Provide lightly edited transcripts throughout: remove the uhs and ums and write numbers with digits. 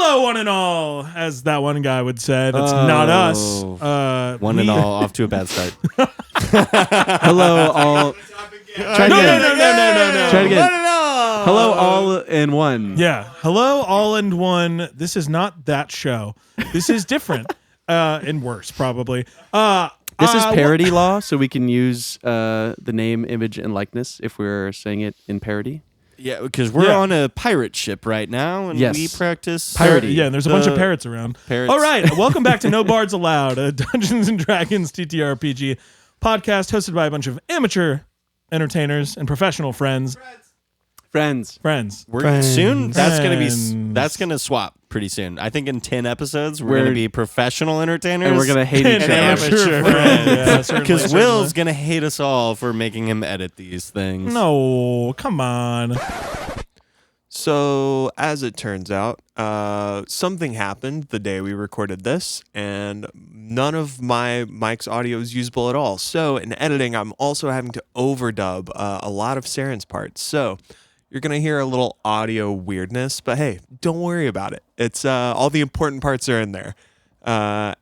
Hello, one and all, as that one guy would say. That's not us. One and all, off to a bad start. Hello, all. Try again. No. Try it again. Hello, all in one. Yeah. Hello, all in one. This is not that show. This is different and worse, probably. This is parody law, so we can use the name, image, and likeness if we're saying it in parody. Yeah, because we're on a pirate ship right now, and we practice parody. Yeah, and there's a bunch of parrots around. All right, welcome back to No Bards Allowed, a Dungeons & Dragons TTRPG podcast hosted by a bunch of amateur entertainers and professional friends. Friends. We're soon. That's gonna swap pretty soon. I think in 10 episodes we're gonna be professional entertainers, and we're gonna hate each other. Amateur friends. Because Will's gonna hate us all for making him edit these things. No, come on. So, as it turns out, something happened the day we recorded this, and none of my mic's audio is usable at all. So, in editing, I'm also having to overdub a lot of Saren's parts. So, you're going to hear a little audio weirdness, but hey, don't worry about it. It's all the important parts are in there.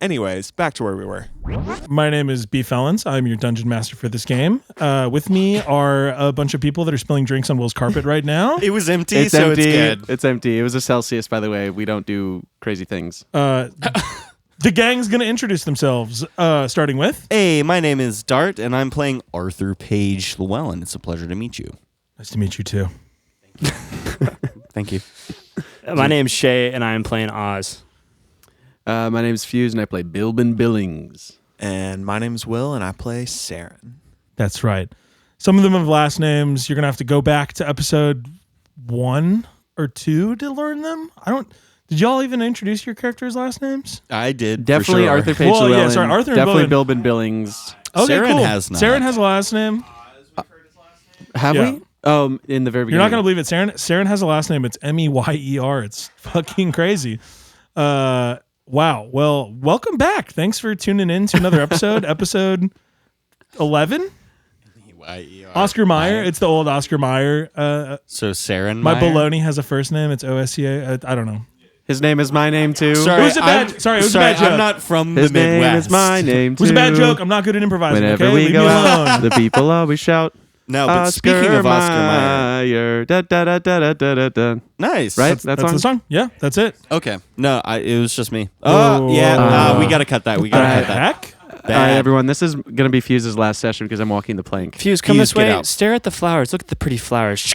Anyways, back to where we were. My name is B. Felons. I'm your dungeon master for this game. With me are a bunch of people that are spilling drinks on Will's carpet right now. It was empty, It's so empty. it's good. It's empty. It was a Celsius, by the way. We don't do crazy things. The gang's going to introduce themselves, starting with... Hey, my name is Dart, and I'm playing Arthur Page Llewellyn. It's a pleasure to meet you. Nice to meet you, too. Thank you. My name's Shay, and I'm playing Oz. My name's Fuse, and I play Bilbin Billings. And my name's Will, and I play Saren. That's right. Some of them have last names. You're going to have to go back to episode 1 or 2 to learn them. Did y'all even introduce your characters' last names? I did. Definitely for sure. Arthur Page Llewellyn. Yeah, sorry, Arthur and definitely Bilbin. Bilbin Billings. Okay, Saren cool. has not. Saren has a last name. Have Yeah. we? Oh, in the very beginning. You're not going to believe it. Saren has a last name. It's Meyer. It's fucking crazy. Wow. Well, welcome back. Thanks for tuning in to another episode. Episode 11? Oscar Mayer. It's the old Oscar Mayer. So Saren My Meyer? baloney has a first name. It's OSCA. I don't know. His name is my name, too. Sorry, It was a bad joke. I'm not from His the Midwest. name is my name, It too. was a bad joke. I'm not good at improvising. Whenever okay? we Leave go me out, alone. the people always shout, No, but speaking of Oscar Mayer. Da, da, da, da, da, da, da. Nice. Right? That's the song. Yeah, that's it. Okay. No, it was just me. Oh. Oh, yeah. We got to cut that. We got to cut that. Heck? All right, everyone, this is going to be Fuse's last session because I'm walking the plank. Fuse, come Fuse, this get way. out. Stare at the flowers. Look at the pretty flowers.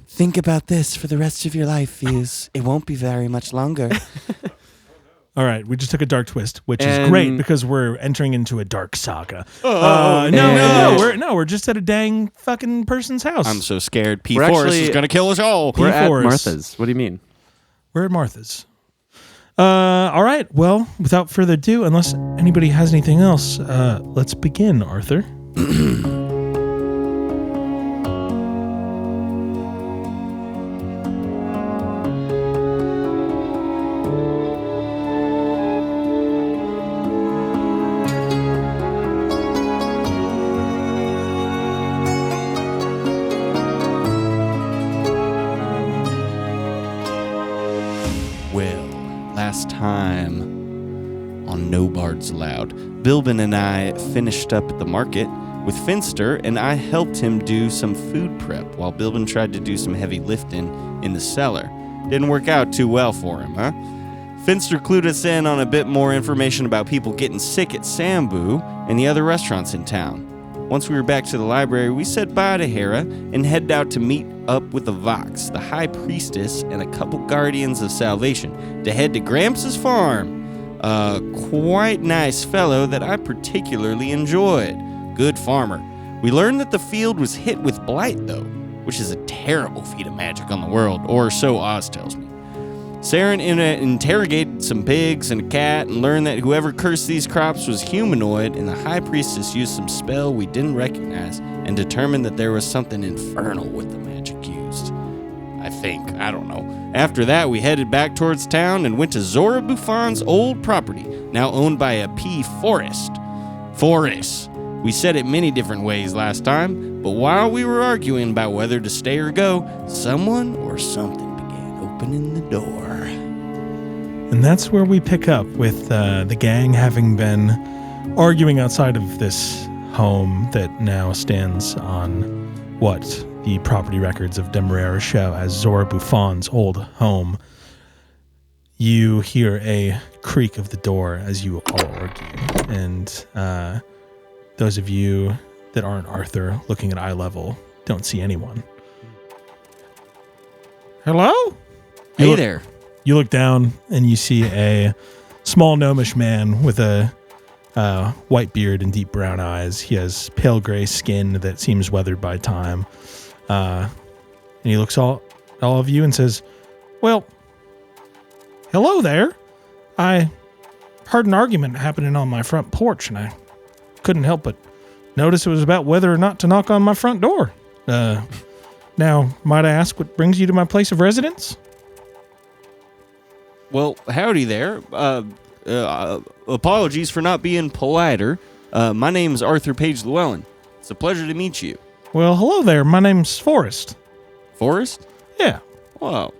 Think about this for the rest of your life, Fuse. It won't be very much longer. All right, we just took a dark twist, which is And- great because we're entering into a dark saga. We're just at a dang fucking person's house. I'm so scared. P. We're Forrest actually- is going to kill us all. We're at P4s. Martha's. What do you mean? We're at Martha's. All right, well, without further ado, unless anybody has anything else, let's begin, Arthur. Well, last time on No Bards Allowed, Bilbin and I finished up at the market with Finster, and I helped him do some food prep while Bilbin tried to do some heavy lifting in the cellar. Didn't work out too well for him, huh? Finster clued us in on a bit more information about people getting sick at Sambu and the other restaurants in town. Once we were back to the library, we said bye to Hera and headed out to meet up with the Vox, the High Priestess, and a couple Guardians of Salvation to head to Gramps' farm. A quite nice fellow that I particularly enjoyed. Good farmer. We learned that the field was hit with blight, though, which is a terrible feat of magic on the world, or so Oz tells me. Saren interrogated some pigs and a cat and learned that whoever cursed these crops was humanoid, and the High Priestess used some spell we didn't recognize and determined that there was something infernal with the magic used. I think. I don't know. After that, we headed back towards town and went to Zora Buffon's old property, now owned by a P. Forrest. We said it many different ways last time, but while we were arguing about whether to stay or go, someone or something began opening the door. And that's where we pick up with the gang having been arguing outside of this home that now stands on what the property records of Demerara show as Zora Buffon's old home. You hear a creak of the door as you all argue. And those of you that aren't Arthur looking at eye level don't see anyone. Hello? Hey there. You look down and you see a small gnomish man with a white beard and deep brown eyes. He has pale gray skin that seems weathered by time. And he looks all of you and says, well, hello there. I heard an argument happening on my front porch, and I couldn't help but notice it was about whether or not to knock on my front door. Now, might I ask what brings you to my place of residence? Well, howdy there. Apologies for not being politer. My name's Arthur Page Llewellyn. It's a pleasure to meet you. Well, hello there. My name's Forrest. Forrest? Yeah. Wow.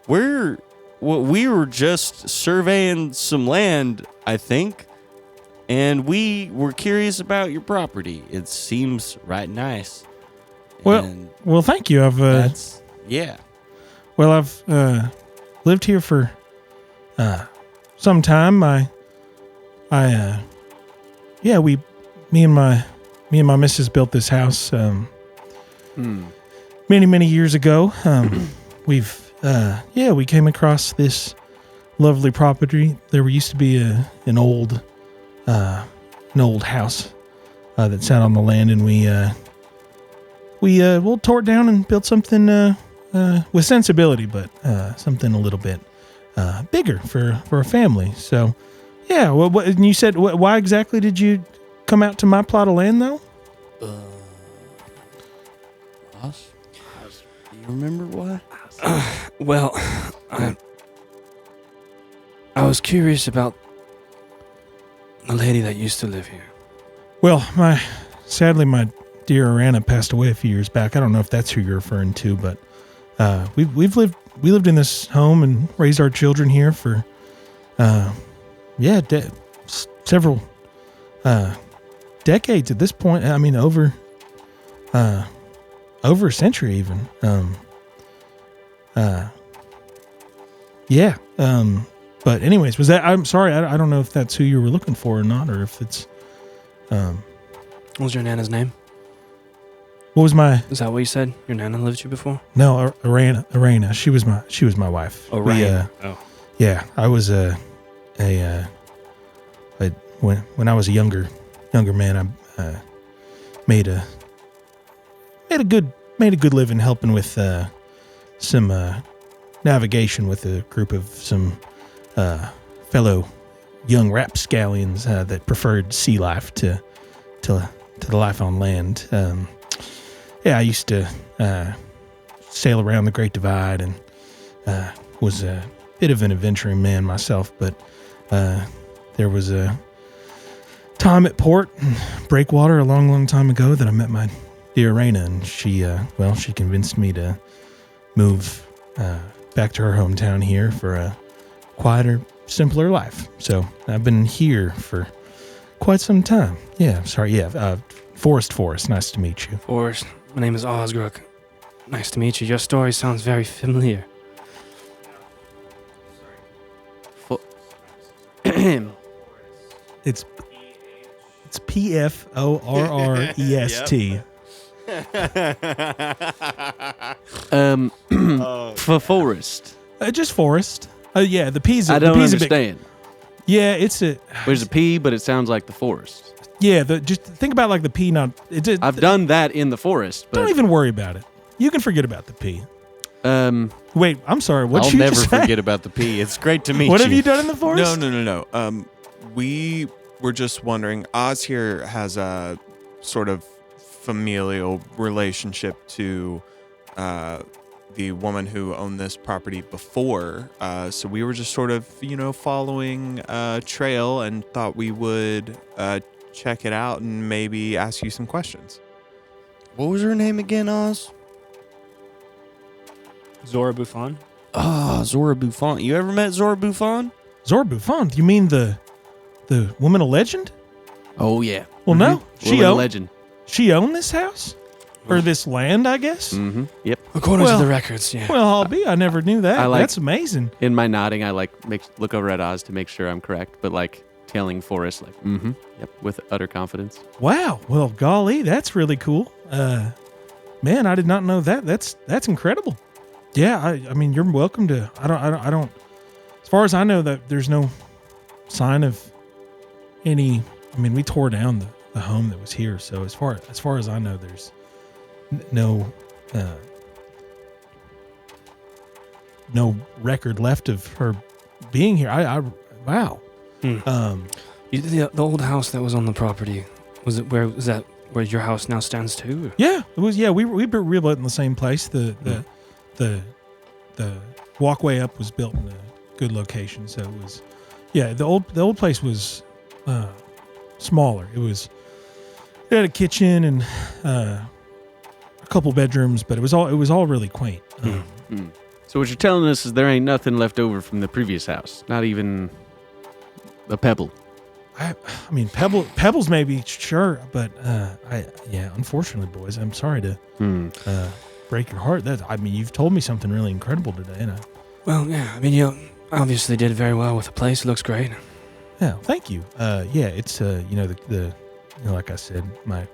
We were just surveying some land, I think, and we were curious about your property. It seems right nice. And Well, thank you. I've yeah. Well, I've lived here for some time. Me and my missus built this house many years ago. We came across this lovely property. There used to be an old house that sat on the land, and we tore it down and built something with sensibility, but something a little bit bigger for a family. So, yeah. Well, and you said, why exactly did you come out to my plot of land, though? Us? Do you remember why? Well, I was curious about the lady that used to live here. Well, sadly, my dear Arana passed away a few years back. I don't know if that's who you're referring to, but we lived in this home and raised our children here for several decades at this point. I mean, over a century even. But anyways, I'm sorry, I don't know if that's who you were looking for or not, or if it's What was your nana's name? what was my Is that what you said? Your nana lived here before? no Arana. She was my wife. Oh, right. Yeah, I was when I was a younger man, I made a good living helping with some navigation with a group of some fellow young rapscallions that preferred sea life to the life on land. I used to sail around the Great Divide and was a bit of an adventuring man myself, but there was a time at port, breakwater, a long time ago that I met my dear Raina, and she convinced me to move back to her hometown here for a quieter, simpler life. So I've been here for quite some time. Yeah, sorry. Yeah, Forrest. Nice to meet you. Forrest, my name is Osgrook. Nice to meet you. Your story sounds very familiar. It's PFORREST. For Forrest. Just Forrest. Yeah, the P's. I the don't P's understand. Yeah, it's a. There's a P, but it sounds like the forest. Yeah, just think about like the P. Not. I've done that in the forest, but Don't even worry about it. You can forget about the P. Wait, I'm sorry. What I'll you never just say? forget about the P. It's great to meet What you. have you done in the forest? No. We were just wondering. Oz here has a sort of familial relationship to the woman who owned this property before. So we were just sort of, following a trail and thought we would check it out and maybe ask you some questions. What was her name again, Oz? Zora Buffon? Ah, Zora Buffon. You ever met Zora Buffon? Zora Buffon? You mean the woman of legend? Oh yeah. Well, no. Woman of legend. She owned this house? Or this land, I guess? Mm-hmm. Yep. According Well- to the records, yeah. Well, I'll be. I never knew that. That's amazing. In my nodding, I look over at Oz to make sure I'm correct, but telling Forrest yep, with utter confidence. Wow. Well, golly, that's really cool. Man, I did not know that. That's incredible. Yeah, I mean, you're welcome to. I don't. As far as I know, that there's no sign of any. I mean, we tore down the home that was here, so as far as I know, there's no record left of her being here. Wow. The old house that was on the property, was that where your house now stands too? Yeah, it was. Yeah, we rebuilt in the same place. The walkway up was built in a good location, so it was. Yeah, the old place was smaller. It had a kitchen and a couple bedrooms, but it was all really quaint. So what you're telling us is there ain't nothing left over from the previous house, not even a pebble. I mean, pebbles maybe, sure, but unfortunately, boys, I'm sorry to break your heart. You've told me something really incredible today, and Well, yeah, I mean, you obviously did very well with the place. It looks great. yeah, thank you. It's like I said, my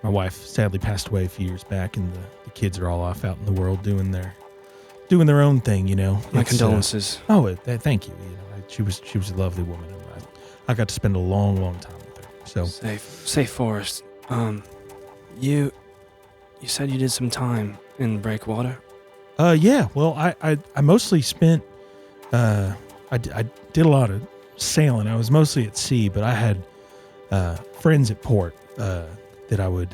wife sadly passed away a few years back, and the kids are all off out in the world doing their own thing. My condolences. Thank you. She was a lovely woman. And I got to spend a long time with her. So Safe Forest. You said you did some time in Breakwater. yeah. Well, I mostly spent. I did a lot of sailing. I was mostly at sea, but I had friends at port that I would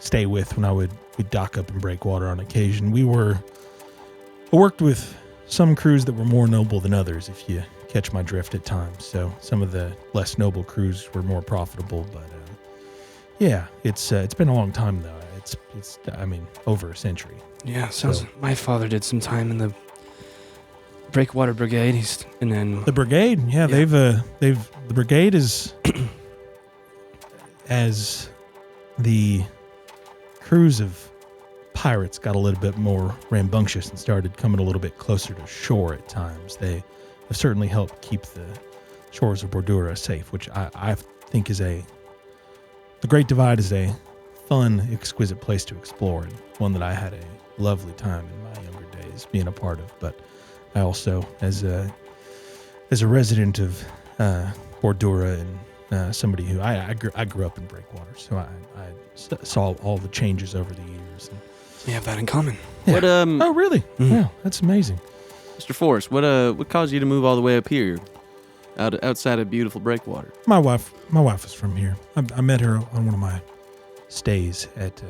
stay with when we'd dock up in Breakwater on occasion. I worked with some crews that were more noble than others, if you catch my drift at times. So some of the less noble crews were more profitable, but yeah, it's been a long time though. It's over a century. Yeah, sounds. My father did some time in the Breakwater Brigade, and then The brigade, yeah. The brigade is as the crews of pirates got a little bit more rambunctious and started coming a little bit closer to shore at times. They have certainly helped keep the shores of Bordura safe, which I think is the Great Divide is a fun, exquisite place to explore, and one that I had a lovely time in my younger days being a part of. But I also, as a resident of Bordura and somebody who I grew up in Breakwater, so I saw all the changes over the years. And, we have that in common. yeah. What Oh, really? Wow, that's amazing. Mr. Forrest, what caused you to move all the way up here, outside of beautiful Breakwater? My wife is from here. I met her on one of my stays at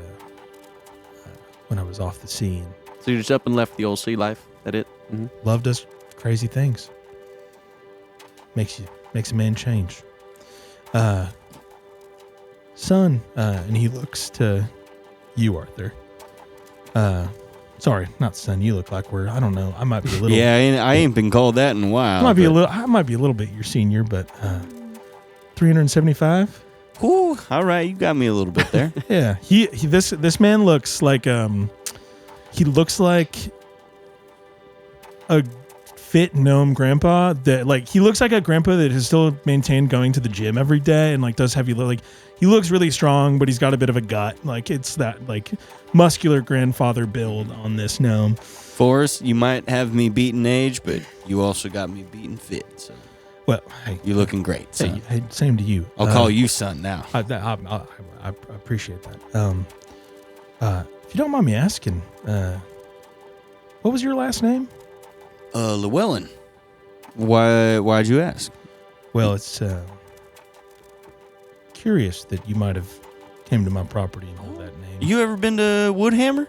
when I was off the sea, and So you just up and left the old sea life? That it? Mm-hmm. love does crazy things. Makes a man change. Son, and he looks to you, Arthur. Sorry, not son. You look like I don't know. I might be a little. Yeah, I ain't been called that in a while. I might be a little bit your senior, but 375. Ooh, all right, you got me a little bit there. Yeah, this man looks like he looks like a fit gnome grandpa that he looks like a grandpa that has still maintained going to the gym every day and does heavy he looks really strong, but he's got a bit of a gut. It's that muscular grandfather build on this gnome. Forrest, you might have me beaten age, but you also got me beaten fit. So Well, hey, you're looking great. Son. hey, same to you. I'll call you son now. I appreciate that. If you don't mind me asking, what was your last name? Llewellyn. Why'd you ask? Well, it's curious that you might have came to my property and hold that name. You ever been to Woodhammer?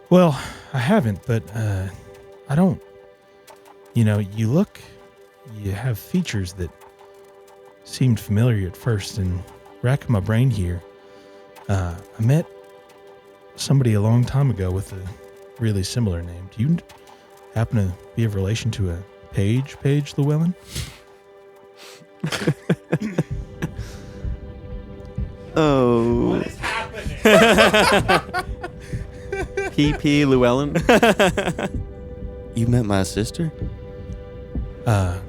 Well, I haven't, but I don't. You have features that seemed familiar at first, and racking my brain here, I met somebody a long time ago with a really similar name. Do you happen to be of relation to a Paige Llewellyn? Oh. What is happening? P.P. Llewellyn. You met my sister? I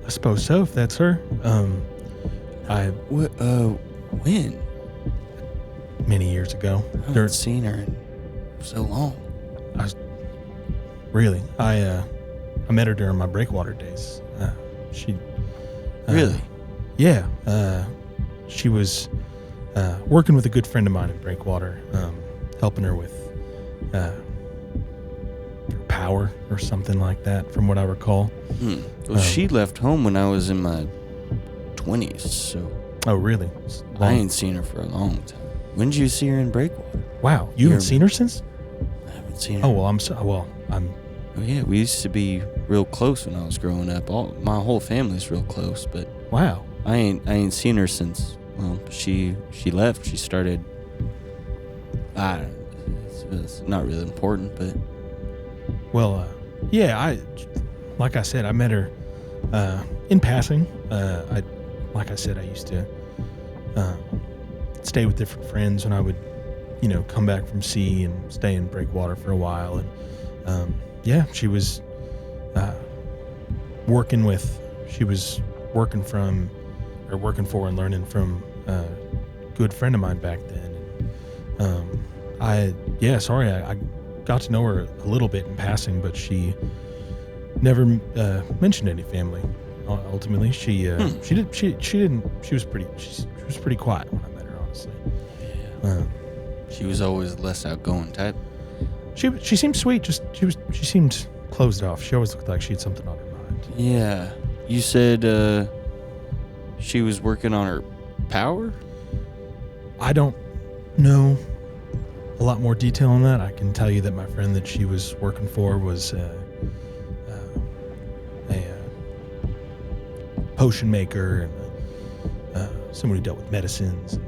suppose so, if that's her. When? Many years ago. I haven't seen her in so long. I met her during my breakwater days. She Really? Yeah. She was working with a good friend of mine in breakwater, helping her with power or something like that, from what I recall. Well, she left home when I was in my 20s, so Oh, really? I ain't seen her for a long time. When did you see her in breakwater? Wow, you haven't seen her since? I haven't seen her. Oh well, I'm. Oh, yeah, we used to be real close when I was growing up. My whole family's real close, but Wow. I ain't seen her since. Well, she left. She started. It's not really important, but Well, yeah. Like I said, I met her in passing. Like I said, I used to stay with different friends when I would, come back from sea and stay in breakwater for a while. And yeah, she was working for and learning from a good friend of mine back then. And I got to know her a little bit in passing, but she never mentioned any family. Ultimately, she was pretty quiet when I met her, honestly. she was always less outgoing type. She seemed sweet. She seemed closed off. She always looked like she had something on her mind. Yeah. You said she was working on her power? I don't know a lot more detail on that. I can tell you that my friend that she was working for was a potion maker and someone who dealt with medicines.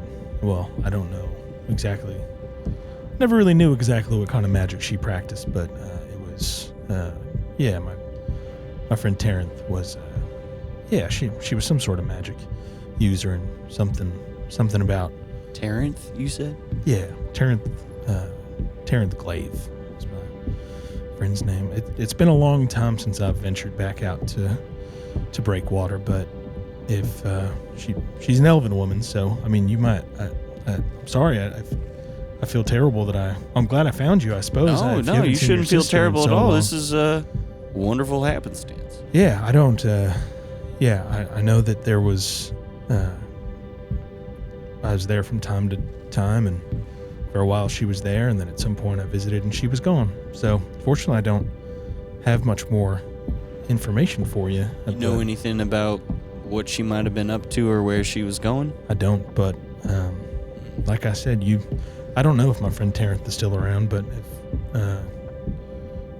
Well, I don't know exactly. Never really knew exactly what kind of magic she practiced, but it was my friend Terrence was she was some sort of magic user and something about Terrence, you said? yeah Terrence Glaive is my friend's name. It's been a long time since I've ventured back out to breakwater, but if she's an elven woman, so I mean you might. I'm sorry, I feel terrible that I'm glad I found you. I suppose. No, you shouldn't feel terrible at all. Long. This is a wonderful happenstance. Yeah, I don't. I know that there was. I was there from time to time, and for a while she was there, and then at some point I visited and she was gone. So fortunately, I don't have much more information for you. You know anything about what she might have been up to or where she was going? I don't, but like I said, I don't know if my friend Terrence is still around, but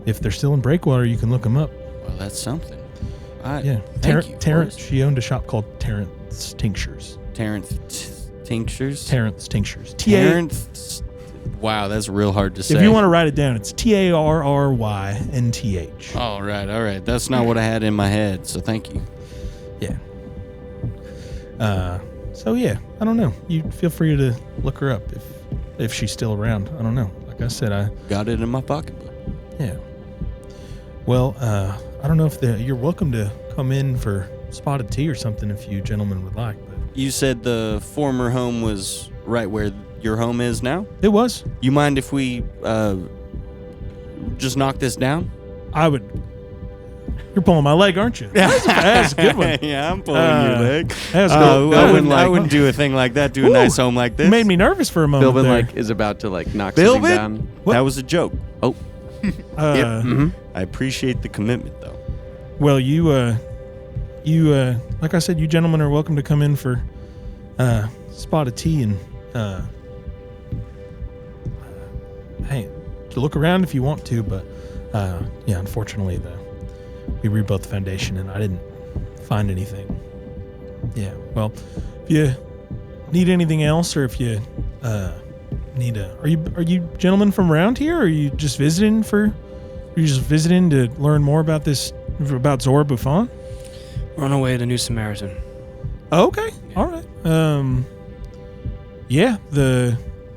if they're still in breakwater, you can look them up. Well, that's something. Terrence. Forrest. She owned a shop called Terrence Tinctures. Terrence Tinctures? Terrence Tinctures. Terrence. Wow, that's real hard to say. If you want to write it down, it's TARRYNTH. All right. That's not what I had in my head, so thank you. Yeah. So yeah, I don't know. You feel free to look her up if she's still around. I don't know. Like I said, I got it in my pocketbook. Yeah. Well, I don't know if you're welcome to come in for spotted tea or something if you gentlemen would like. But you said the former home was right where your home is now? It was. You mind if we just knock this down? I would. You're pulling my leg, aren't you? That's a good one. Yeah, I'm pulling your leg. That's I wouldn't do a thing like that to a nice home like this. Made me nervous for a moment. Bilbin is about to knock something down. What? That was a joke. Oh. Yep. Mm-hmm. I appreciate the commitment, though. Well, you like I said, you gentlemen are welcome to come in for spotted tea and hey, to look around if you want to, but yeah, unfortunately, we rebuilt the foundation and I didn't find anything. Yeah, well, if you need anything else or if you need a. Are you gentlemen from around here? Or are you just visiting to learn more about Zora Buffon? We're on our way to New Samaritan. Oh, okay, all right. Yeah.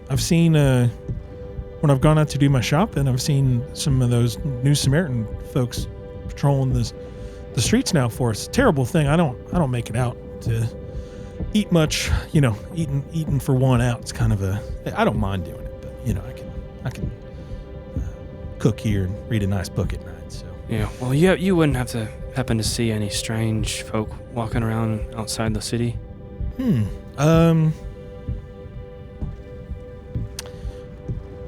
I've seen when I've gone out to do my shopping, I've seen some of those New Samaritan folks patrolling the streets now for us. Terrible thing. I don't make it out to eat much. Eating for one out. It's kind of I don't mind doing it, but I can cook here and read a nice book at night. So Yeah. Well, you wouldn't have to happen to see any strange folk walking around outside the city.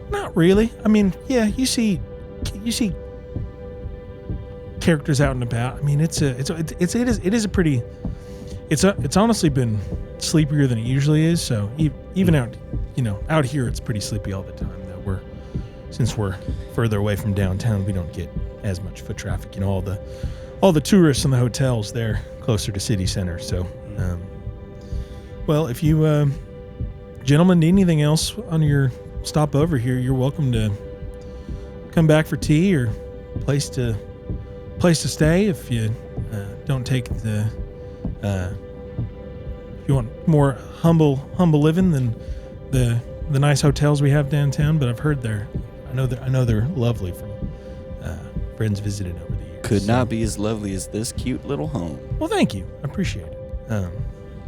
Not really. I mean, yeah, you see characters out and about. I mean, it is a pretty. It's honestly been sleepier than it usually is. So even out here, it's pretty sleepy all the time. Though since we're further away from downtown, we don't get as much foot traffic. All the tourists and the hotels, they're closer to city center. So, well, if you gentlemen need anything else on your stop over here, you're welcome to come back for tea or place to stay. If you don't take if you want more humble living than the nice hotels we have downtown. But I've heard I know they're lovely from friends visiting over the years. Could not be as lovely as this cute little home. Well, thank you. I appreciate it.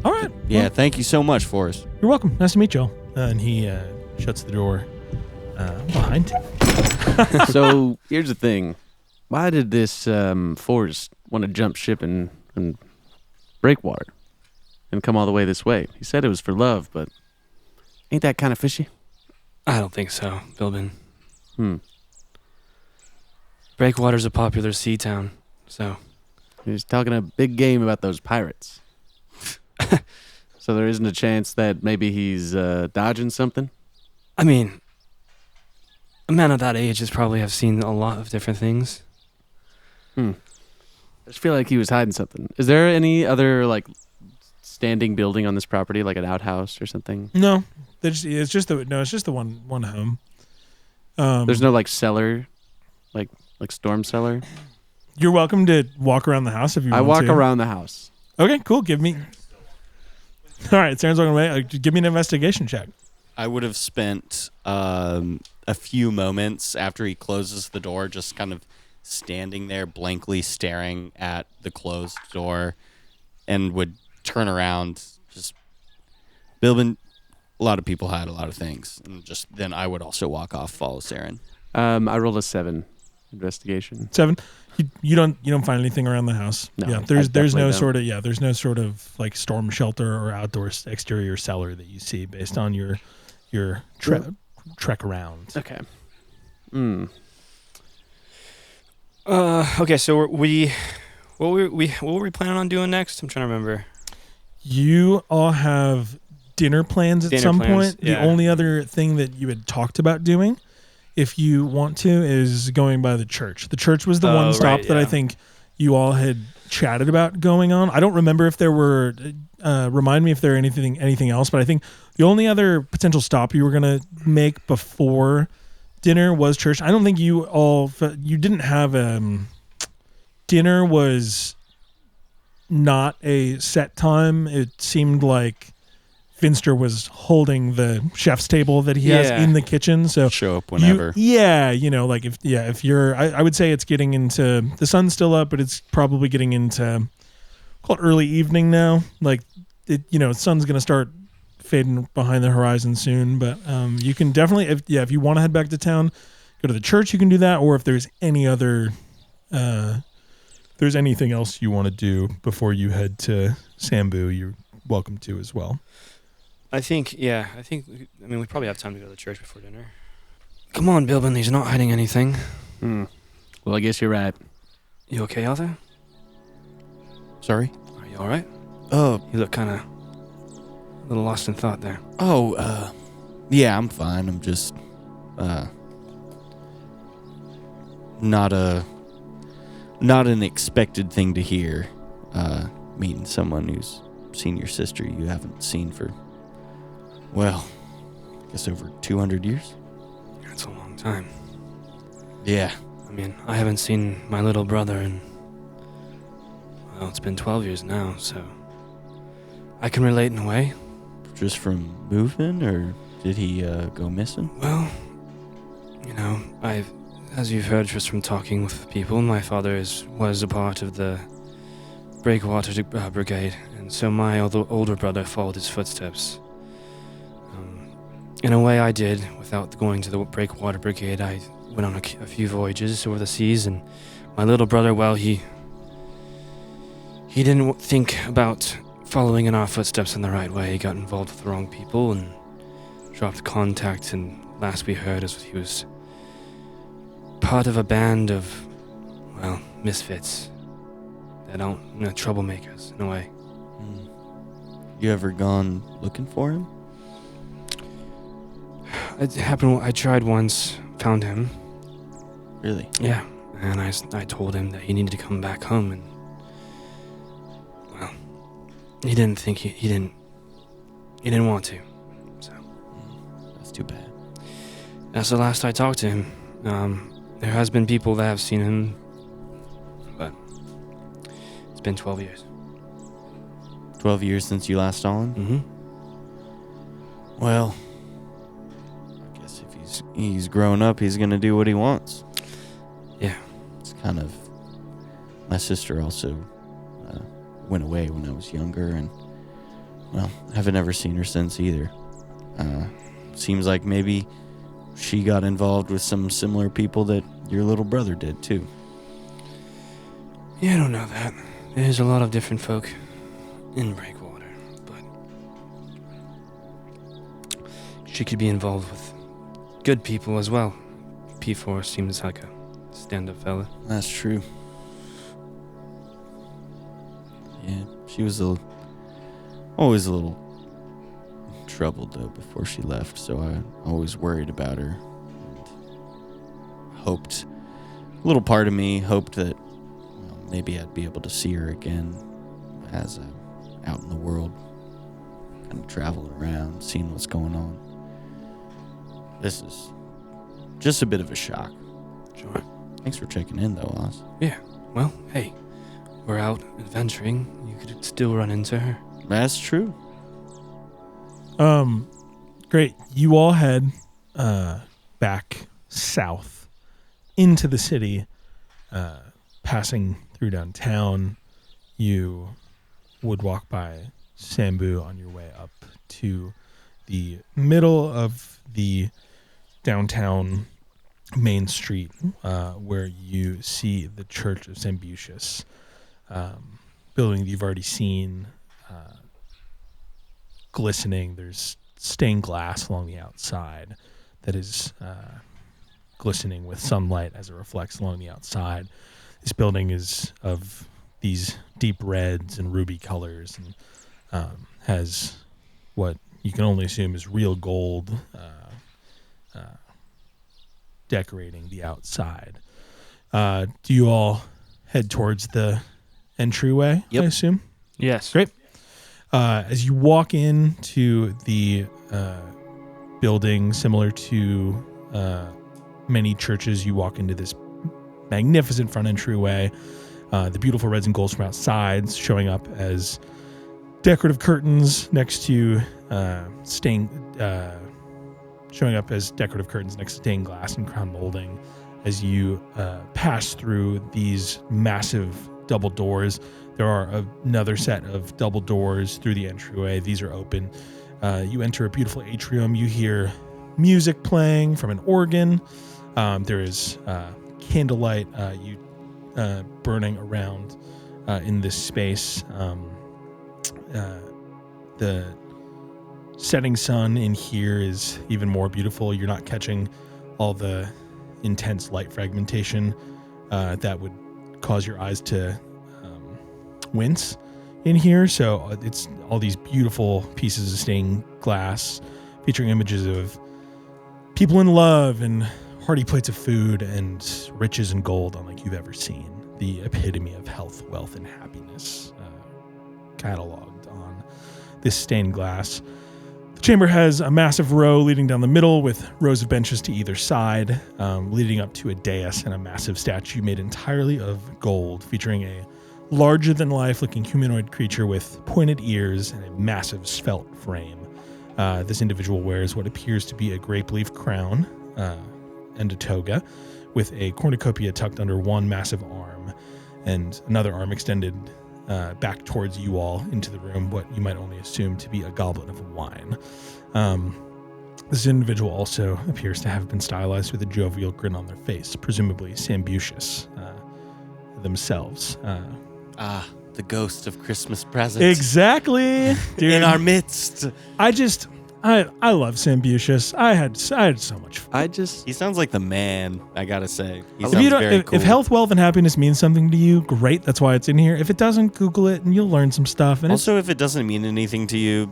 All right. Yeah, Well, thank you so much, Forrest. you're welcome. Nice to meet y'all. And he shuts the door behind him. So here's the thing. Why did this Forrest want to jump ship and break water and come all the way this way? He said it was for love, but ain't that kind of fishy? I don't think so, Bilbin. Breakwater's a popular sea town, so He's talking a big game about those pirates. So there isn't a chance that maybe he's dodging something? I mean, a man of that age has probably have seen a lot of different things. I just feel like he was hiding something. Is there any other standing building on this property, like an outhouse or something? No, it's just the one home. There's no cellar, like storm cellar. You're welcome to walk around the house if you want to. I walk around the house. Okay, cool. Give me. All right, Sarah's walking away. Give me an investigation check. I would have spent a few moments after he closes the door just kind of standing there blankly staring at the closed door and would turn around. Just Bilbin, a lot of people hide a lot of things. And just then I would also walk off, follow Saren. I rolled a 7 investigation. 7. You don't find anything around the house. No, yeah, I there's definitely no don't. there's no sort of storm shelter or outdoor exterior cellar that you see based on your trek around. Okay. Okay, so what were we planning on doing next? I'm trying to remember. You all have dinner plans at some point. yeah. The only other thing that you had talked about doing, if you want to, is going by the church. The church was the one stop right, that I yeah. think you all had chatted about going on. I don't remember if there were. Remind me if there anything else. But I think the only other potential stop you were gonna make before dinner was church. I don't think you didn't have dinner was not a set time. It seemed like Finster was holding the chef's table that he has in the kitchen. So Show up whenever. if you're, I would say it's getting into, the sun's still up, but it's probably getting into, call it early evening now. Sun's going to start fading behind the horizon soon, but you can definitely, if you want to head back to town, go to the church, you can do that. Or if there's any other, there's anything else you want to do before you head to Sambu, you're welcome to as well. I think, we probably have time to go to the church before dinner. Come on, Bilbin, he's not hiding anything. Well, I guess you're right. You okay out there? Sorry? Are you alright? Oh, You look kind of a little lost in thought there. yeah, I'm fine. I'm just, not an expected thing to hear, meeting someone who's seen your sister you haven't seen for, well, guess over 200 years? That's a long time. Yeah. I mean, I haven't seen my little brother in... Well, it's been 12 years now, so... I can relate in a way. Just from moving, or did he go missing? Well, you know, as you've heard just from talking with people, my father was a part of the Breakwater Brigade, and so my older brother followed his footsteps. In a way I did, without going to the Breakwater Brigade. I went on a few voyages over the seas, and my little brother, well, he didn't think about following in our footsteps in the right way. He got involved with the wrong people and dropped contact, and last we heard is he was part of a band of, well, misfits. That troublemakers, in a way. You ever gone looking for him? It happened, I tried once, found him. Really? Yeah, and I told him that he needed to come back home, and, well, he didn't think he didn't want to, so. That's too bad. That's the last I talked to him. There has been people that have seen him, but it's been 12 years. 12 years since you last saw him? Mm-hmm. Well, I guess if he's grown up, he's gonna do what he wants. Yeah. It's kind of... My sister also went away when I was younger, and, well, I haven't ever seen her since either. Seems like maybe she got involved with some similar people that your little brother did, too. Yeah, I don't know that. There's a lot of different folk in Breakwater, but she could be involved with good people as well. P4 seems like a stand-up fella. That's true. Yeah, she was always a little troubled, though, before she left, so I always worried about her. And hoped, a little part of me hoped that maybe I'd be able to see her again as I'm out in the world, kind of traveling around, seeing what's going on. This is just a bit of a shock. Sure. Thanks for checking in, though, Oz. Yeah, well, hey, we're out adventuring. You could still run into her. That's true. Great. You all head back south into the city, passing through downtown. You would walk by Sambu on your way up to the middle of the downtown main street, where you see the Church of Sambucius, building that you've already seen, glistening. There's stained glass along the outside that is glistening with sunlight as it reflects along the outside. This building is of these deep reds and ruby colors, and has what you can only assume is real gold decorating the outside. Do you all head towards the entryway, Yep. I assume? Yes. Great. As you walk into the building, similar to many churches, you walk into this magnificent front entryway. The beautiful reds and golds from outside showing up as decorative curtains next to stained glass and crown molding. As you pass through these massive double doors, there are another set of double doors through the entryway. These are open. You enter a beautiful atrium. You hear music playing from an organ. There is candlelight burning around in this space. The setting sun in here is even more beautiful. You're not catching all the intense light fragmentation that would cause your eyes to wince in here. So it's all these beautiful pieces of stained glass featuring images of people in love and hearty plates of food and riches and gold unlike you've ever seen. The epitome of health, wealth, and happiness cataloged on this stained glass. The chamber has a massive row leading down the middle with rows of benches to either side, leading up to a dais and a massive statue made entirely of gold, featuring a larger-than-life looking humanoid creature with pointed ears and a massive svelte frame. This individual wears what appears to be a grape leaf crown and a toga, with a cornucopia tucked under one massive arm and another arm extended back towards you all into the room, what you might only assume to be a goblet of wine. This individual also appears to have been stylized with a jovial grin on their face, presumably Sambucius themselves. The ghost of Christmas presents. Exactly. Dude, In our midst. I love Sambucius. I had so much fun. He sounds like the man, I gotta say. He If sounds you don't, very if, cool. if health, wealth, and happiness means something to you, great. That's why it's in here. If it doesn't, Google it and you'll learn some stuff. And Also, if it doesn't mean anything to you,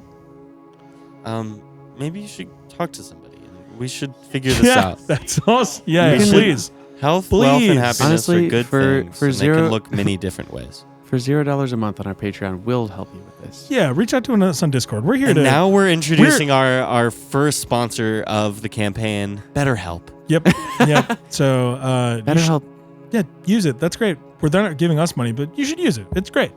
maybe you should talk to somebody. We should figure this out. That's awesome. Yeah, You should- please. Health, wealth, Please. and happiness Honestly, are good for things, and they zero- can look many different ways. For $0 a month on our Patreon, we'll help you with this. Yeah, reach out to us on Discord. We're here And to. now we're introducing our first sponsor of the campaign, BetterHelp. Yep. Yep. So, Better help. Yeah, use it. That's great. They're not giving us money, but you should use it. It's great.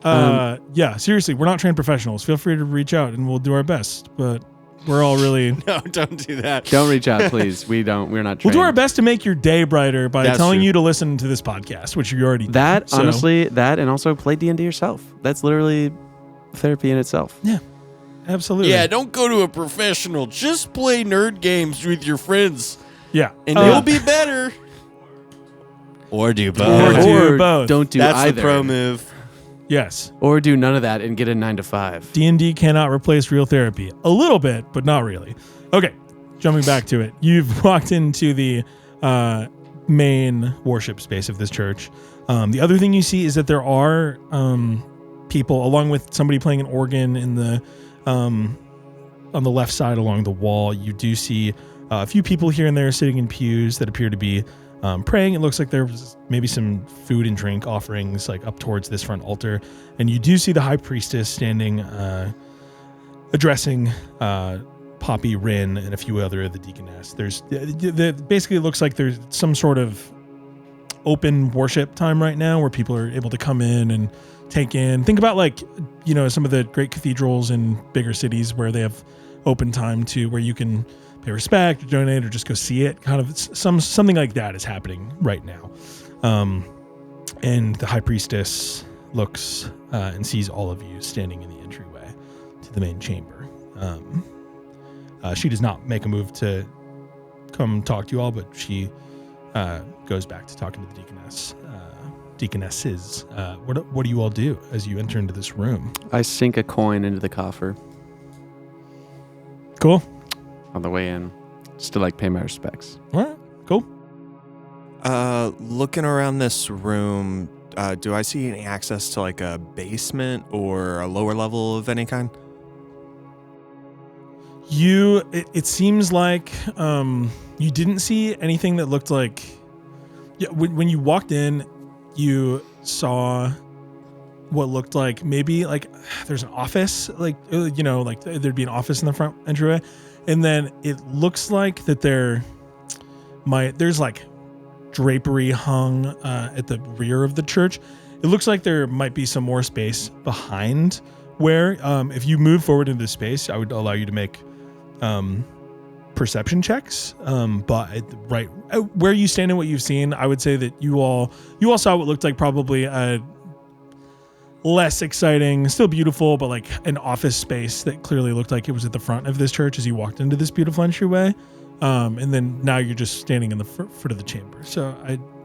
Yeah, seriously, we're not trained professionals. Feel free to reach out and we'll do our best. But we're all really. No, don't do that. Don't reach out, please. We're not trained. We'll do our best to make your day brighter by That's telling true. you to listen to this podcast, which you already did. That, So, honestly, and also play D&D yourself. That's literally therapy in itself. Yeah, absolutely. Yeah, don't go to a professional. Just play nerd games with your friends, Yeah. and you'll be better. Or do Or both. do both. Don't do That's either. the pro move. Yes. Or do none of that and get a 9 to 5. D&D cannot replace real therapy. A little bit, but not really. Okay, jumping back to it. You've walked into the main worship space of this church. The other thing you see is that there are people, along with somebody playing an organ in the on the left side along the wall. You do see a few people here and there sitting in pews that appear to be praying. It looks like there's maybe some food and drink offerings like up towards this front altar. And you do see the high priestess standing addressing Poppy, Rin, and a few other of the deaconess. There's basically it looks like there's some sort of open worship time right now where people are able to come in and take in. Think about like, some of the great cathedrals in bigger cities where they have open time to where you can pay respect or donate or just go see it. Kind of something like that is happening right now. And the high priestess looks and sees all of you standing in the entryway to the main chamber. She does not make a move to come talk to you all, but she goes back to talking to the deaconesses. What do you all do as you enter into this room? I sink a coin into the coffer Cool. on the way in, just to pay my respects. All right. Cool. Looking around this room, do I see any access to a basement or a lower level of any kind? It seems like you didn't see anything that looked like. Yeah, when you walked in, you saw what looked like maybe there's an office, there'd be an office in the front entryway, and then it looks like that there's drapery hung at the rear of the church. It looks like there might be some more space behind where if you move forward into the space, I would allow you to make perception checks. But right where you stand and what you've seen, I would say that you all saw what looked like probably a less exciting, still beautiful, but an office space that clearly looked like it was at the front of this church as you walked into this beautiful entryway. And then now you're just standing in the foot of the chamber. So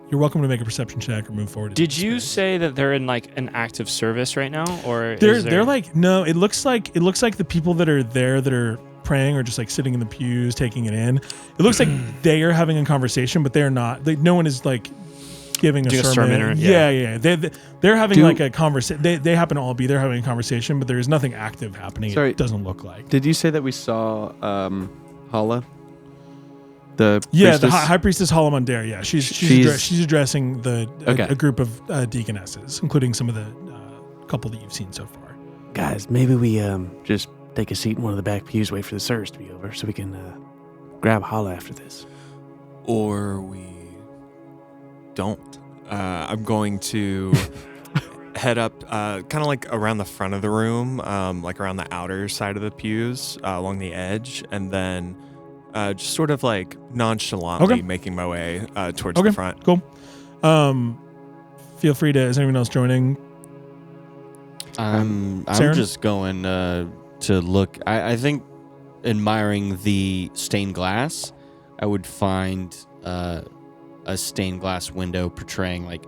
you're welcome to make a perception check or move forward. Did you say that they're in an active service right now, or they're no? It looks like the people that are there that are praying or just sitting in the pews taking it in. It looks like they are having a conversation, but they're not. No one is giving a sermon. Yeah. They're having a conversation. They happen to all be there having a conversation, but there is nothing active happening. Sorry. It doesn't look like. Did you say that we saw Hala? The the high priestess Halamandair. Yeah, she's addressing a group of deaconesses, including some of the couple that you've seen so far. Guys, maybe we just take a seat in one of the back pews, wait for the service to be over, so we can grab Hala after this. Or we don't. I'm going to head up kind of like around the front of the room, like around the outer side of the pews, along the edge, and then just sort of like nonchalantly making my way towards the front. Cool. Feel free to, is anyone else joining? I'm Saren? just going to look. I think admiring the stained glass, I would find a stained glass window portraying like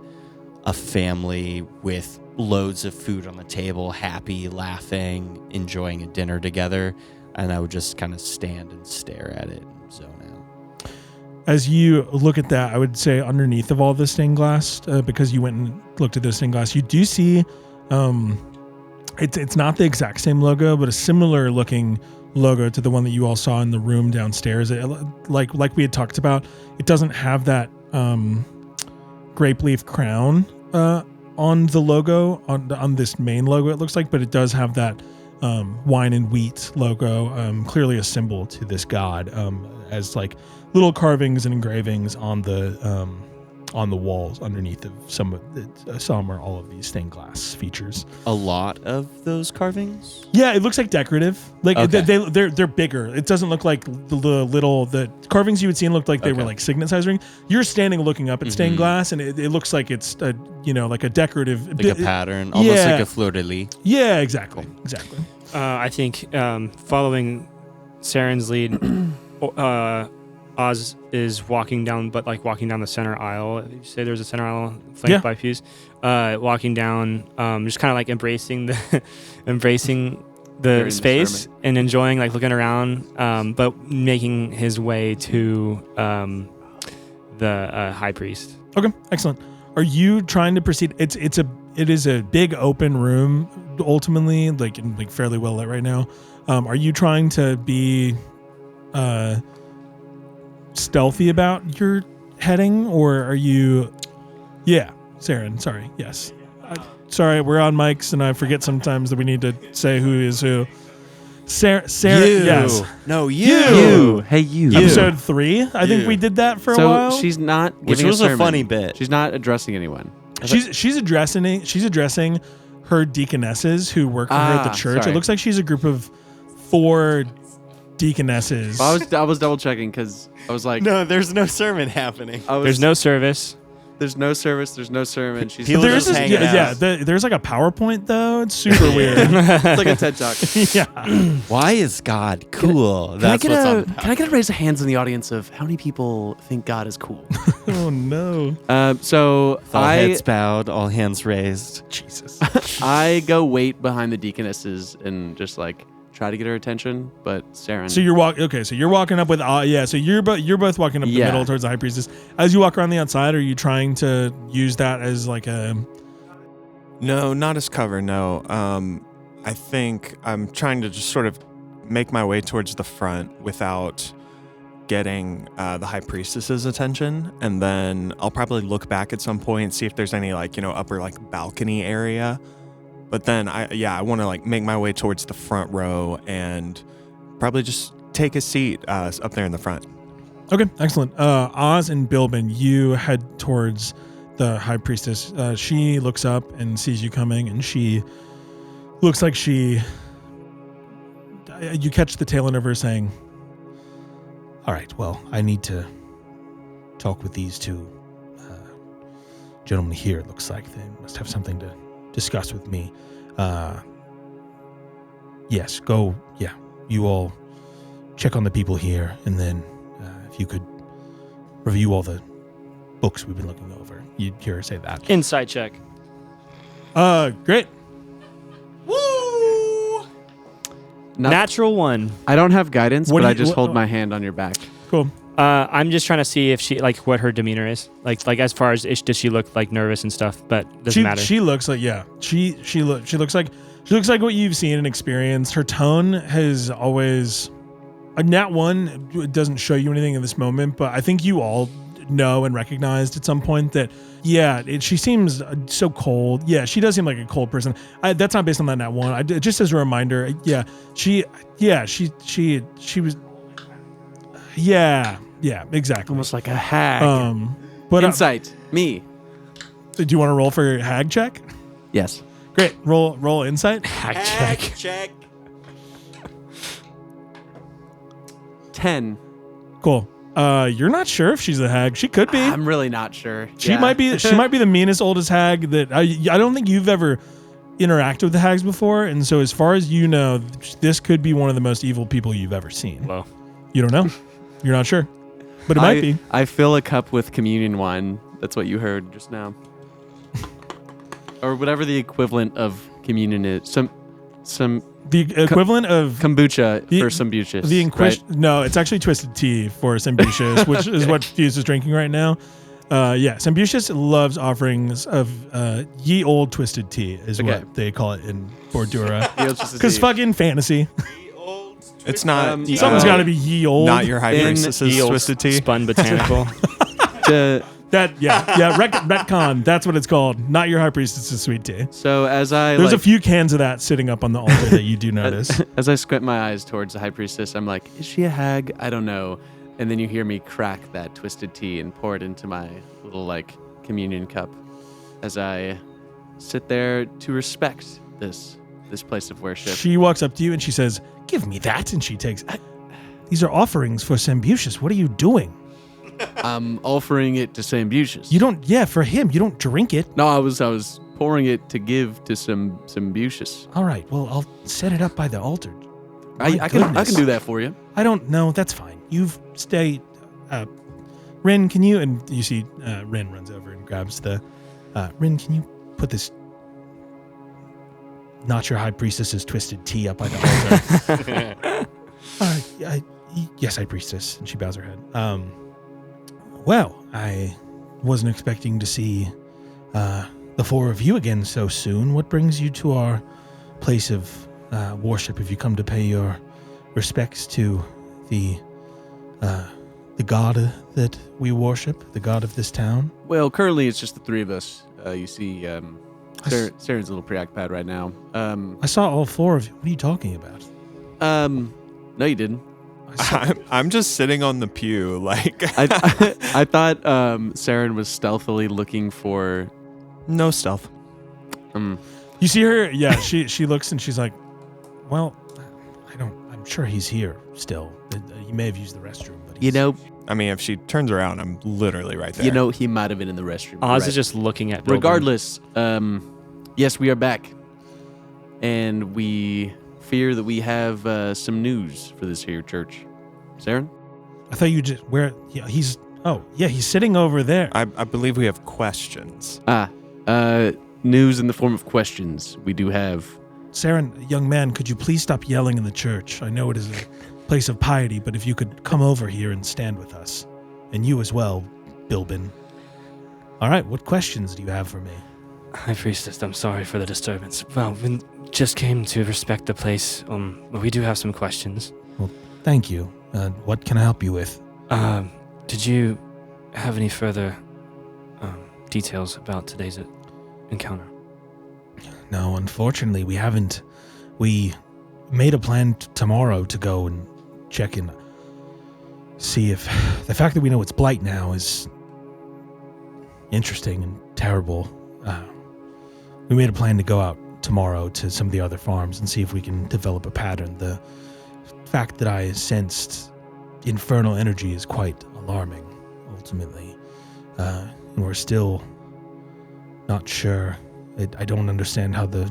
a family with loads of food on the table, happy, laughing, enjoying a dinner together. And I would just kind of stand and stare at it and zone out. As you look at that, I would say underneath of all the stained glass, because you went and looked at the stained glass, you do see it's not the exact same logo, but a similar looking logo to the one that you all saw in the room downstairs. Like we had talked about, it doesn't have that grape leaf crown on the logo, on this main logo, it looks like, but it does have that wine and wheat logo, clearly a symbol to this god, as like little carvings and engravings on the walls underneath of some or all of these stained glass features. A lot of those carvings? Yeah, it looks like decorative. Like Okay. they're bigger. It doesn't look like the carvings you had seen looked like they were like signet size ring. You're standing looking up at stained glass, and it looks like it's like a decorative, Like a pattern, almost like a fleur-de-lis. Yeah, exactly. I think following Saren's lead, Oz is walking down the center aisle. You say there's a center aisle flanked by pews. Walking down, just kind of like embracing the space and enjoying, like looking around, but making his way to the high priest. Okay, excellent. Are you trying to proceed? It is a big open room, ultimately, like fairly well lit right now. Are you trying to be stealthy about your heading, or are you? Yeah, Saren. Sorry. Yes. Sorry, we're on mics, and I forget sometimes that we need to say who is who. Saren. Yes. No, You. Hey, you. Episode 3. I think we did that for a while. So she's not Which giving was a a sermon. funny bit. She's not addressing anyone. She's addressing her deaconesses who work for her at the church. Sorry. It looks like she's a group of 4 deaconesses. Well, I was double checking because I was like, No, there's no sermon happening. There's no service. There's no service. There's no sermon. She's People There's just hanging out. there's like a PowerPoint though. It's super weird. it's like a TED talk. Yeah. Why is God cool? Can I That's get what's on a the Can I get a raise of hands in the audience of how many people think God is cool? Oh no. So all I heads bowed, all hands raised. Jesus. I go wait behind the deaconesses and just like try to get her attention, but Saren. So you're walking up with so you're both walking up the middle towards the high priestess. As you walk around the outside, are you trying to use that as like a? No, not as cover. No. I think I'm trying to just sort of make my way towards the front without getting the high priestess's attention, and then I'll probably look back at some point, see if there's any upper balcony area. But then I want to make my way towards the front row and probably just take a seat up there in the front. Okay, excellent. Oz and Bilbin, you head towards the high priestess. She looks up and sees you coming, and she looks like you catch the tail end of her saying, "All right, well, I need to talk with these 2 gentlemen here. It looks like they must have something to discuss with me. Yes, go. Yeah, you all check on the people here, and then if you could review all the books we've been looking over." You'd hear her say that. Insight check. Great. Natural 1. I don't have guidance, What but do I you- just what- hold my hand on your back. Cool. I'm just trying to see if she what her demeanor is. Like as far as does she look nervous and stuff, but doesn't matter. She looks like she looks like what you've seen and experienced. Her tone has always a nat 1 doesn't show you anything in this moment, but I think you all know and recognized at some point that, she seems so cold. Yeah, she does seem like a cold person. That's not based on that nat one. Just as a reminder, she was, exactly. Almost like a hag. But Insight. Me. do you want to roll for your hag check? Yes. Great. Roll insight. Hack check. 10. Cool. You're not sure if she's a hag. She could be. I'm really not sure. She might be. She might be the meanest, oldest hag that I don't think you've ever interacted with the hags before. And so, as far as you know, this could be one of the most evil people you've ever seen. Well, You don't know. You're not sure, but it might be. I fill a cup with communion wine. That's what you heard just now. Or whatever the equivalent of communion is. Some The equivalent of kombucha for Sambuchus. Right? No, it's actually twisted tea for Sambuchus, which is what Fuse is drinking right now. Sambuchus loves offerings of ye old twisted tea, is what they call it in Bordura. Because fucking fantasy. It's not. Something's got to be ye old. Not your high priestess's twisted tea. spun botanical. Retcon. That's what it's called. Not your high priestess's sweet tea. So there's a few cans of that sitting up on the altar that you do notice. As I squint my eyes towards the high priestess, I'm like, is she a hag? I don't know. And then you hear me crack that twisted tea and pour it into my little communion cup as I sit there to respect this place of worship. She walks up to you and she says, "Give me that." And she takes, "These are offerings for Sambuchus. What are you doing?" I'm offering it to Sambuchus. You don't, for him. You don't drink it. No, I was pouring it to give to Sambuchus. All right, well, I'll set it up by the altar. I can do that for you. I don't know. That's fine. Stay. Rin, can you? And you see Rin runs over and grabs the. Rin, can you put this not your high priestess's twisted tea up by the altar? Yes, high priestess. And she bows her head. Well, I wasn't expecting to see the four of you again so soon. What brings you to our place of worship? If you come to pay your respects to the god that we worship, the god of this town? Well, currently it's just the three of us. You see, Saren's a little preoccupied right now. I saw all four of you. What are you talking about? No, you didn't. I'm just sitting on the pew, like. I thought Saren was stealthily looking for. No stealth. You see her? Yeah, she looks and she's like, "Well, I'm sure he's here still. He may have used the restroom, but I mean, if she turns around, I'm literally right there. He might have been in the restroom. Oz is just looking at Bilbo. Regardless, yes, we are back, and we fear that we have some news for this here church. Saren? I thought you just he's sitting over there. I believe we have questions. News in the form of questions. We do have. Saren, young man, could you please stop yelling in the church? I know it is a place of piety, but if you could come over here and stand with us. And you as well, Bilbin. All right, what questions do you have for me? High Priestess, I'm sorry for the disturbance. Well, we just came to respect the place. We do have some questions. Well, thank you. What can I help you with? Did you have any further details about today's encounter? No, unfortunately, we haven't. We made a plan tomorrow to go and check and see if the fact that we know it's blight now is interesting and terrible. We made a plan to go out tomorrow to some of the other farms and see if we can develop a pattern. The fact that I sensed infernal energy is quite alarming, ultimately. And we're still not sure. I don't understand how the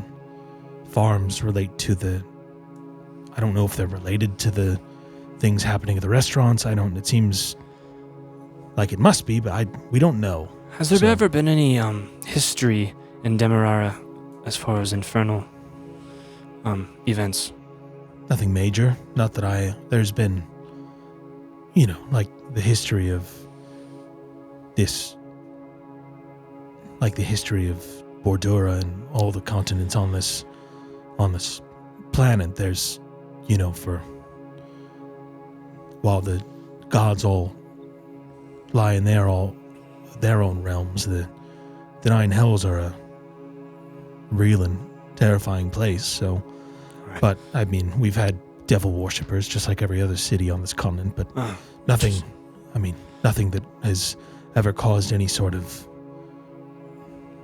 farms relate to the... I don't know if they're related to the things happening at the restaurants. It seems like it must be, but we don't know. Has there ever been any history in Demerara as far as infernal events? Nothing major. Not that there's been, like the history of this, like the history of Bordura and all the continents on this planet. There's, while the gods all lie in their own realms. The Nine Hells are a real and terrifying place. So, Right. but I mean, we've had devil worshippers just like every other city on this continent, but nothing. I mean, nothing that has ever caused any sort of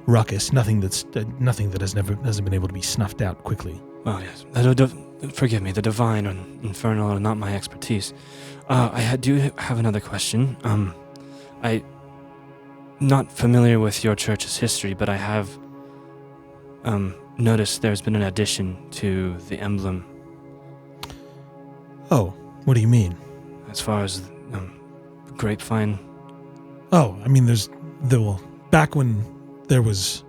ruckus. Nothing that hasn't been able to be snuffed out quickly. Well, yes. Forgive me. The divine and infernal are not my expertise. Do have another question. I'm not familiar with your church's history, but I have noticed there's been an addition to the emblem. Oh, what do you mean? As far as grapevine. Oh, I mean, back when there was,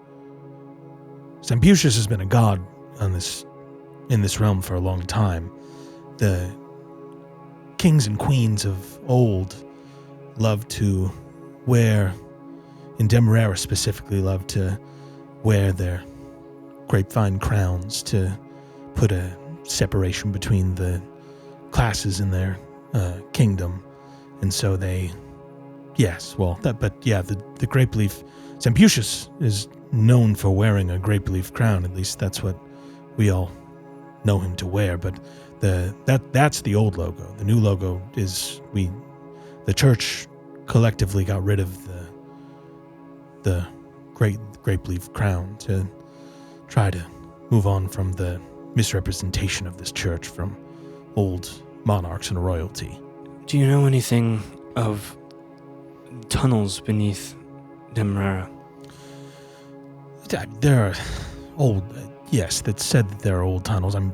Zambushus has been a god in this realm for a long time. The kings and queens of old loved to wear, in Demerara specifically, loved to wear their grapevine crowns to put a separation between the classes in their kingdom. And so the grape leaf, Zambushus is known for wearing a grape leaf crown. At least that's what we all know him to wear. But that's the old logo. The new logo is the church collectively got rid of the grape leaf crown to try to move on from the misrepresentation of this church from old monarchs and royalty. Do you know anything of tunnels beneath Demerara? There are old, yes, that said that there are old tunnels. I'm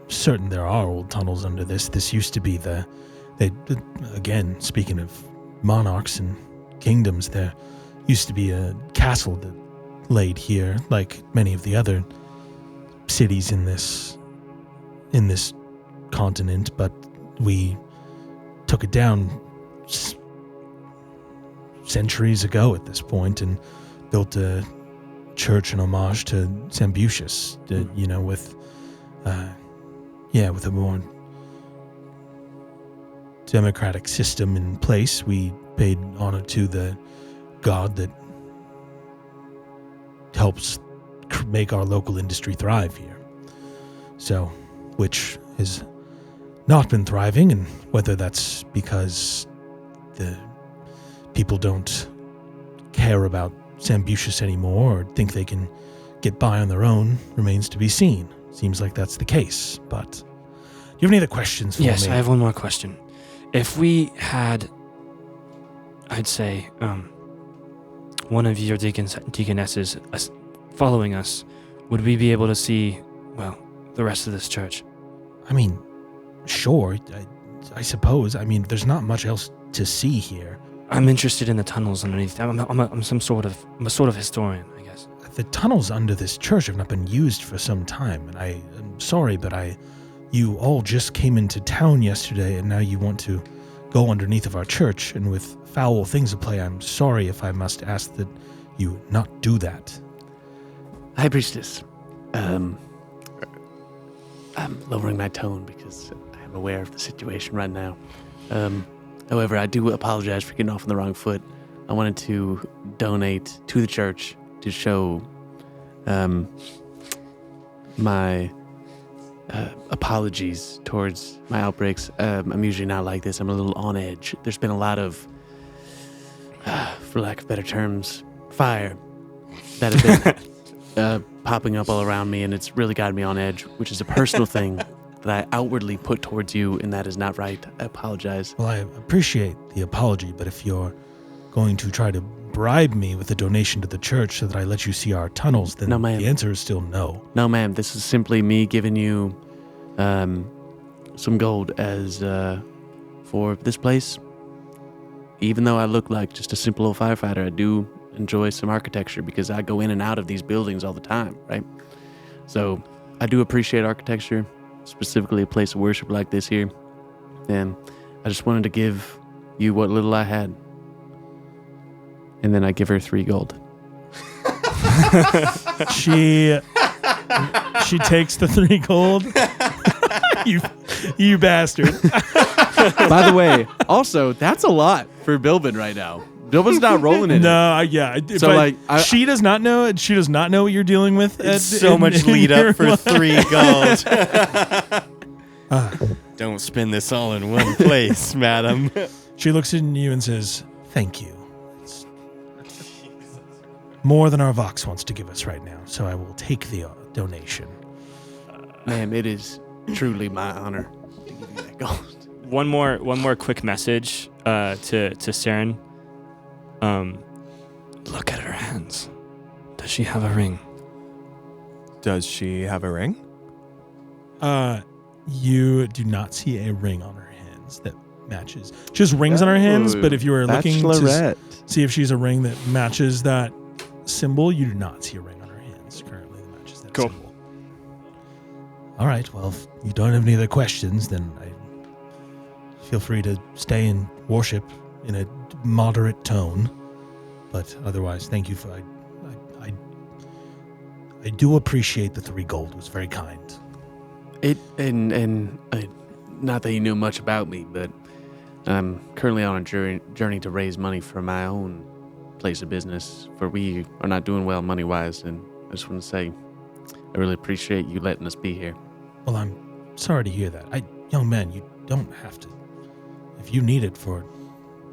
certain there are old tunnels under this. This used to be again, speaking of monarchs and kingdoms, there used to be a castle that laid here, like many of the other cities in this continent, but we took it down centuries ago at this point and built a church in homage to Zambushus, with a more democratic system in place. We paid honor to the god that helps make our local industry thrive here. So, which has not been thriving, and whether that's because the people don't care about Zambushus anymore or think they can get by on their own remains to be seen. Seems like that's the case, but do you have any other questions for me? Yes, I have one more question. If we had, I'd say, one of your deaconesses following us, would we be able to see, the rest of this church? I mean, sure, I suppose. I mean, there's not much else to see here. I'm interested in the tunnels underneath. I'm a sort of historian, I guess. The tunnels under this church have not been used for some time, and I'm sorry, but you all just came into town yesterday, and now you want to go underneath of our church, and with foul things at play, I'm sorry if I must ask that you not do that. Hi, Priestess. I'm lowering my tone because I am aware of the situation right now. However, I do apologize for getting off on the wrong foot. I wanted to donate to the church to show my apologies towards my outbreaks. I'm usually not like this. I'm a little on edge. There's been a lot of, for lack of better terms, fire that have been popping up all around me, and it's really got me on edge, which is a personal thing that I outwardly put towards you, and that is not right. I apologize. Well, I appreciate the apology, but if you're going to try to bribe me with a donation to the church so that I let you see our tunnels, then the answer is still no. No, ma'am. This is simply me giving you some gold as for this place. Even though I look like just a simple old firefighter, I do enjoy some architecture because I go in and out of these buildings all the time, right? So I do appreciate architecture, specifically a place of worship like this here. And I just wanted to give you what little I had. And then I give her 3 gold. She takes the 3 gold. you bastard. By the way, also, that's a lot for Bilbin right now. Bilbin's not rolling in it. She does not know. She does not know what you're dealing with. It's so much lead up for 3 gold. Don't spend this all in one place, madam. She looks at you and says, "Thank you. It's more than our Vox wants to give us right now, so I will take the donation." Ma'am, it is truly my honor to give you that gold. One more quick message to Saren. Look at her hands. Does she have a ring? Does she have a ring? You do not see a ring on her hands that matches. She has rings on her hands, but if you are looking to see if she's a ring that matches that symbol, you do not see a ring on her hands currently that matches that symbol. All right. Well, if you don't have any other questions, then I feel free to stay and worship in a moderate tone. But otherwise, thank you for. I do appreciate the 3 gold. It was very kind. Not that you knew much about me, but I'm currently on a journey to raise money for my own place of business, for we are not doing well money-wise, and I just want to say I really appreciate you letting us be here. Well, I'm sorry to hear that. Young man, you don't have to. If you need it for...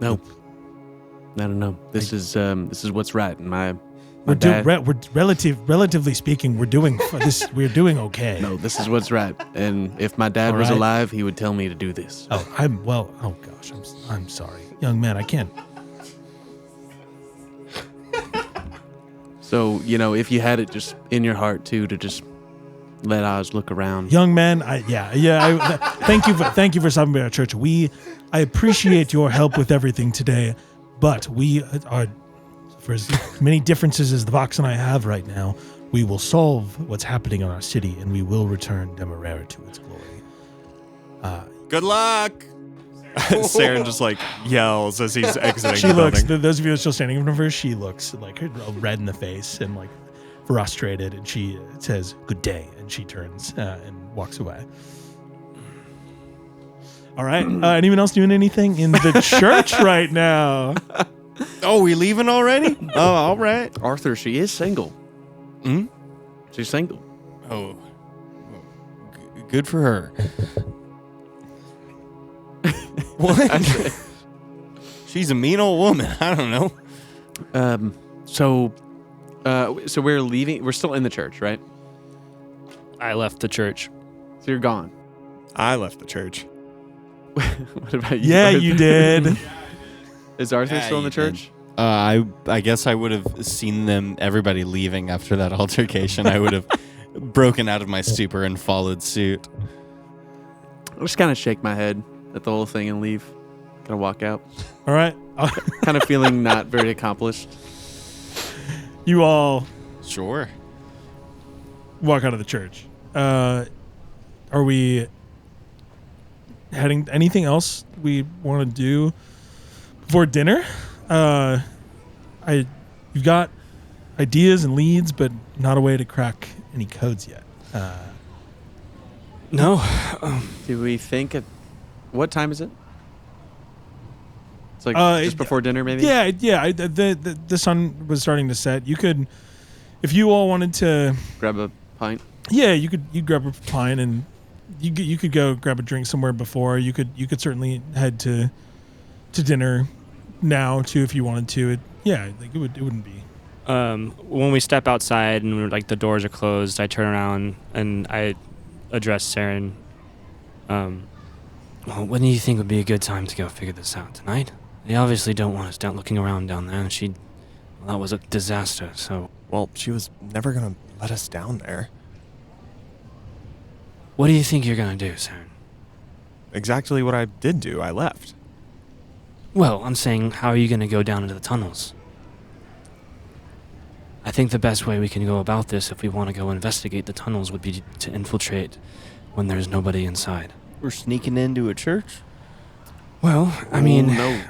Nope. No. This is what's right. My we're dad... relatively speaking, we're doing this. We're doing okay. No, this is what's right. And if my dad was alive, he would tell me to do this. Oh, oh gosh, I'm sorry, young man. I can't. So, if you had it just in your heart too, to just let Oz look around. Young man, thank you for stopping by our church. I appreciate your help with everything today, but we are, for as many differences as the Vox and I have right now, we will solve what's happening in our city, and we will return Demerara to its glory. Good luck! Saren just yells as he's exiting She the looks, building. those of you who are still standing in front of her, she looks red in the face and frustrated, and she says, "Good day," and she turns and walks away. All right. Anyone else doing anything in the church right now? Oh, we leaving already? Oh, all right. Arthur, she is single. Hmm? She's single. Oh, good for her. What? She's a mean old woman. I don't know. So we're leaving. We're still in the church, right? I left the church. So you're gone. I left the church. What about you? Yeah, Arthur? you did. Is Arthur still in the church? I guess I would have seen everybody leaving after that altercation. I would have broken out of my stupor and followed suit. I'll just kind of shake my head at the whole thing and leave. Kind of walk out. All right. Kind of feeling not very accomplished. You all Sure. walk out of the church. Are we heading? Anything else we want to do before dinner? You've got ideas and leads, but not a way to crack any codes yet. No. Do we think what time is it? It's just before dinner, maybe? Yeah. The sun was starting to set. You could, if you all wanted to Grab a pint. Yeah, you'd grab a pint and you could go grab a drink somewhere before. You could certainly head to dinner now too if you wanted to. It wouldn't be. When we step outside and the doors are closed, I turn around and I address Saren. Well, when do you think would be a good time to go figure this out? Tonight? They obviously don't want us down looking around down there, and that was a disaster, so... Well, she was never going to let us down there. What do you think you're gonna do, Saren? Exactly what I did do. I left. Well, I'm saying, how are you gonna go down into the tunnels? I think the best way we can go about this, if we want to go investigate the tunnels, would be to infiltrate when there's nobody inside. We're sneaking into a church? Well, I mean... no.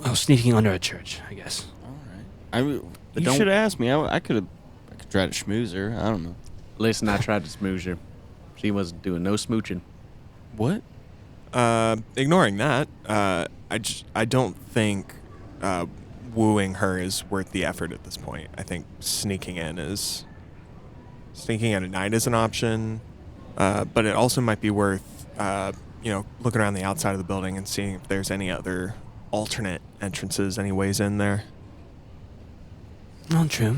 Well, sneaking under a church, I guess. All right. You should have asked me. I could try to schmooze her. I don't know. Listen, I tried to smooze her. She wasn't doing no smooching. What? ignoring that, I don't think wooing her is worth the effort at this point. I think sneaking in at night is an option, but it also might be worth looking around the outside of the building and seeing if there's any other alternate entrances, any ways in there. Not true.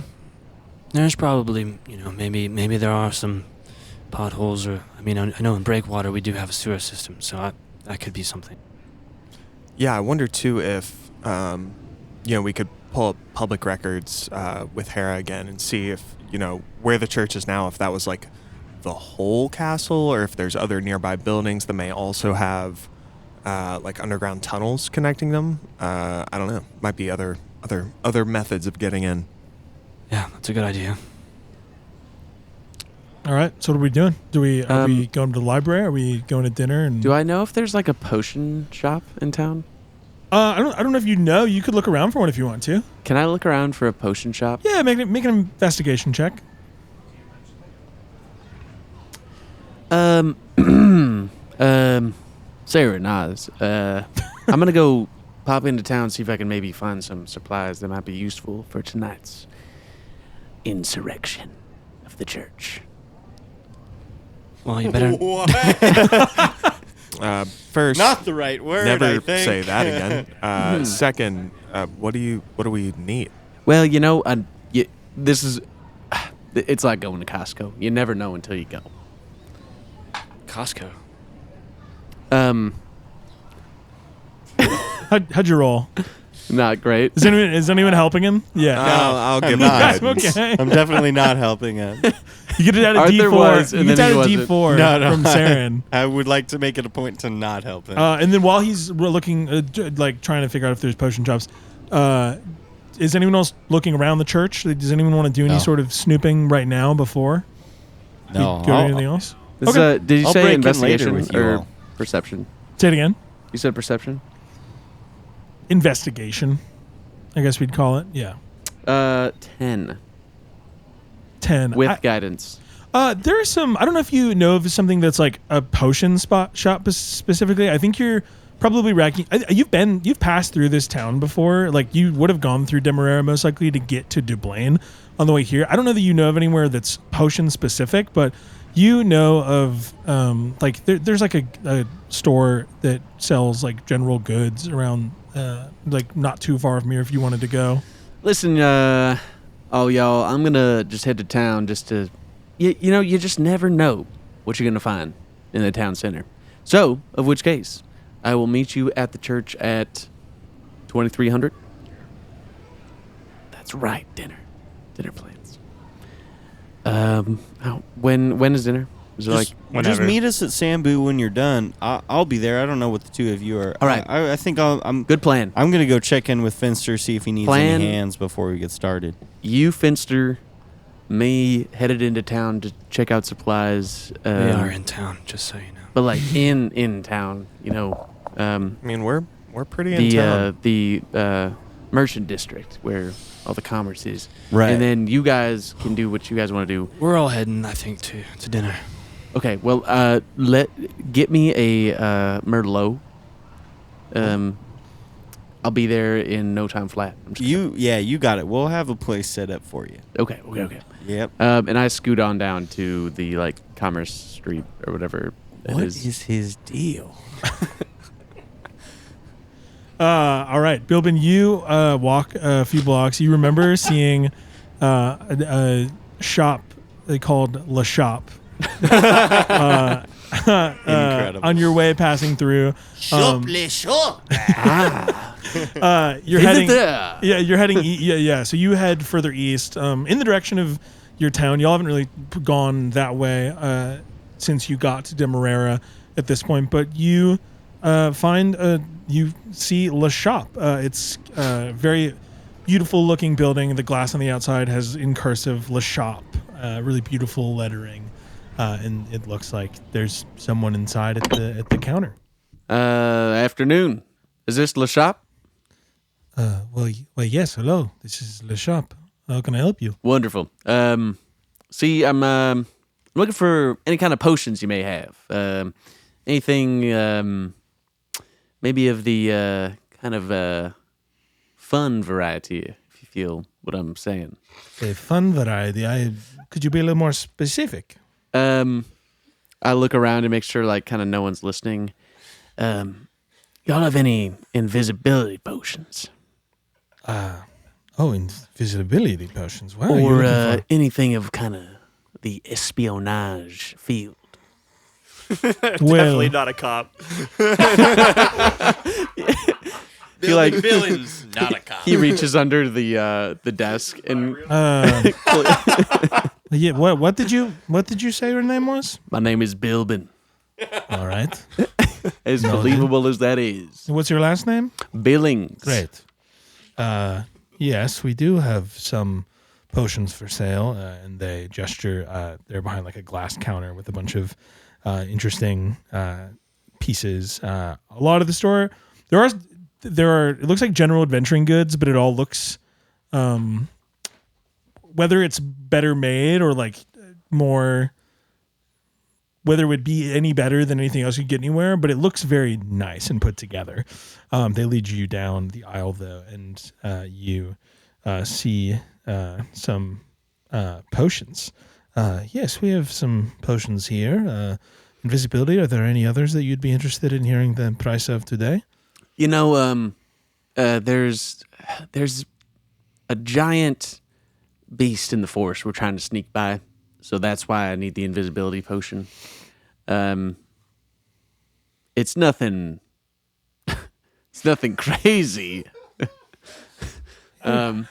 There's probably, maybe there are some potholes, or I know in Breakwater we do have a sewer system, so that could be something. Yeah, I wonder too if we could pull up public records with Hera again and see if where the church is now, if that was like the whole castle, or if there's other nearby buildings that may also have like underground tunnels connecting them. I don't know. Might be other methods of getting in. Yeah, that's a good idea. All right. So what are we doing? Are we going to the library? Are we going to dinner? And Do I know if there's like a potion shop in town? I don't know if you know. You could look around for one if you want to. Can I look around for a potion shop? Yeah, make an investigation check. Sarah Nas. I'm gonna go pop into town, see if I can maybe find some supplies that might be useful for tonight's insurrection of the church. Well, you better. First, Not the right word. never I think. say that again. Second, what do we need? Well, this is. It's like going to Costco. You never know until you go. Costco. How'd you roll? Not great. Is anyone helping him? Yeah. I'll give I'm him not. guidance. Okay. I'm definitely not helping him. You get it out of Arthur was, D4. and You get then it he out of wasn't. D4 No, from Saren. I would like to make it a point to not help him. And then while he's looking, trying to figure out if there's potion shops, is anyone else looking around the church? Does anyone want to do any No. sort of snooping right now before? no, We go to anything else? This, Okay. did you I'll say break in later investigation with you or all. perception? Say it again. You said perception? Investigation, I guess we'd call it. Yeah. 10 10. with guidance. There are some. I don't know if you know of something that's like a potion shop specifically. I think you're probably racking. You've passed through this town before. Like you would have gone through Demerara most likely to get to Dublin on the way here. I don't know that you know of anywhere that's potion specific, but you know of there's like a store that sells like general goods around like not too far from here if you wanted to go. Listen, y'all, I'm gonna just head to town just to, you just never know what you're gonna find in the town center. So, of which case, I will meet you at the church at 2300. That's right, dinner plans. When is dinner? Is it like Just whenever. meet us at Sambu when you're done. I'll be there. I don't know what the two of you are. All right. I think I'm good plan? I'm gonna go check in with Finster, see if he needs Plan- any hands before we get started. You, Finster, me headed into town to check out supplies. We are in town, just so you know. But like in town, I mean, we're pretty in town. the merchant district where all the commerce is. Right. And then you guys can do what you guys want to do. We're all heading, I think, to dinner. Okay, well, get me a Merlot. I'll be there in no time flat. I'm just You got it. We'll have a place set up for you. Okay. Yep. And I scoot on down to the like Commerce Street or whatever it is. his deal? All right, Bilbin, you walk a few blocks. You remember seeing a shop they called La Shop on your way passing through. You're heading. there? Yeah, you're heading. Yeah. So you head further east, in the direction of your town. Y'all haven't really gone that way since you got to Demerara at this point, but you you see La Shop. It's a very beautiful looking building. The glass on the outside has in cursive La Shop, really beautiful lettering, and it looks like there's someone inside at the counter. Afternoon. Is this La Shop? Well, yes. Hello, this is La Shop. How can I help you? Wonderful. See, I'm looking for any kind of potions you may have. Anything maybe of the kind of fun variety, if you feel what I'm saying. A fun variety. Could you be a little more specific? I look around to make sure, like, kind of no one's listening. Y'all have any invisibility potions? Invisibility potions. Wow. You're Or looking for- anything of kind of the espionage field? Definitely not a cop. Building villains, not a cop. He reaches under the desk and yeah. What did you say your name was? my name is Bilbin. All right. As believable as that is. What's your last name? Billings. Great. Yes, we do have some potions for sale, and they gesture. They're behind like a glass counter with a bunch of interesting pieces. A lot of the store, there are. It looks like general adventuring goods, but it all looks, whether it's better made or like more, whether it would be any better than anything else you get anywhere, but it looks very nice and put together. They lead you down the aisle though, and you see some potions. Yes, we have some potions here. Invisibility. Are there any others that you'd be interested in hearing the price of today? You know, there's a giant beast in the forest we're trying to sneak by, so that's why I need the invisibility potion. It's nothing. It's nothing crazy. Here's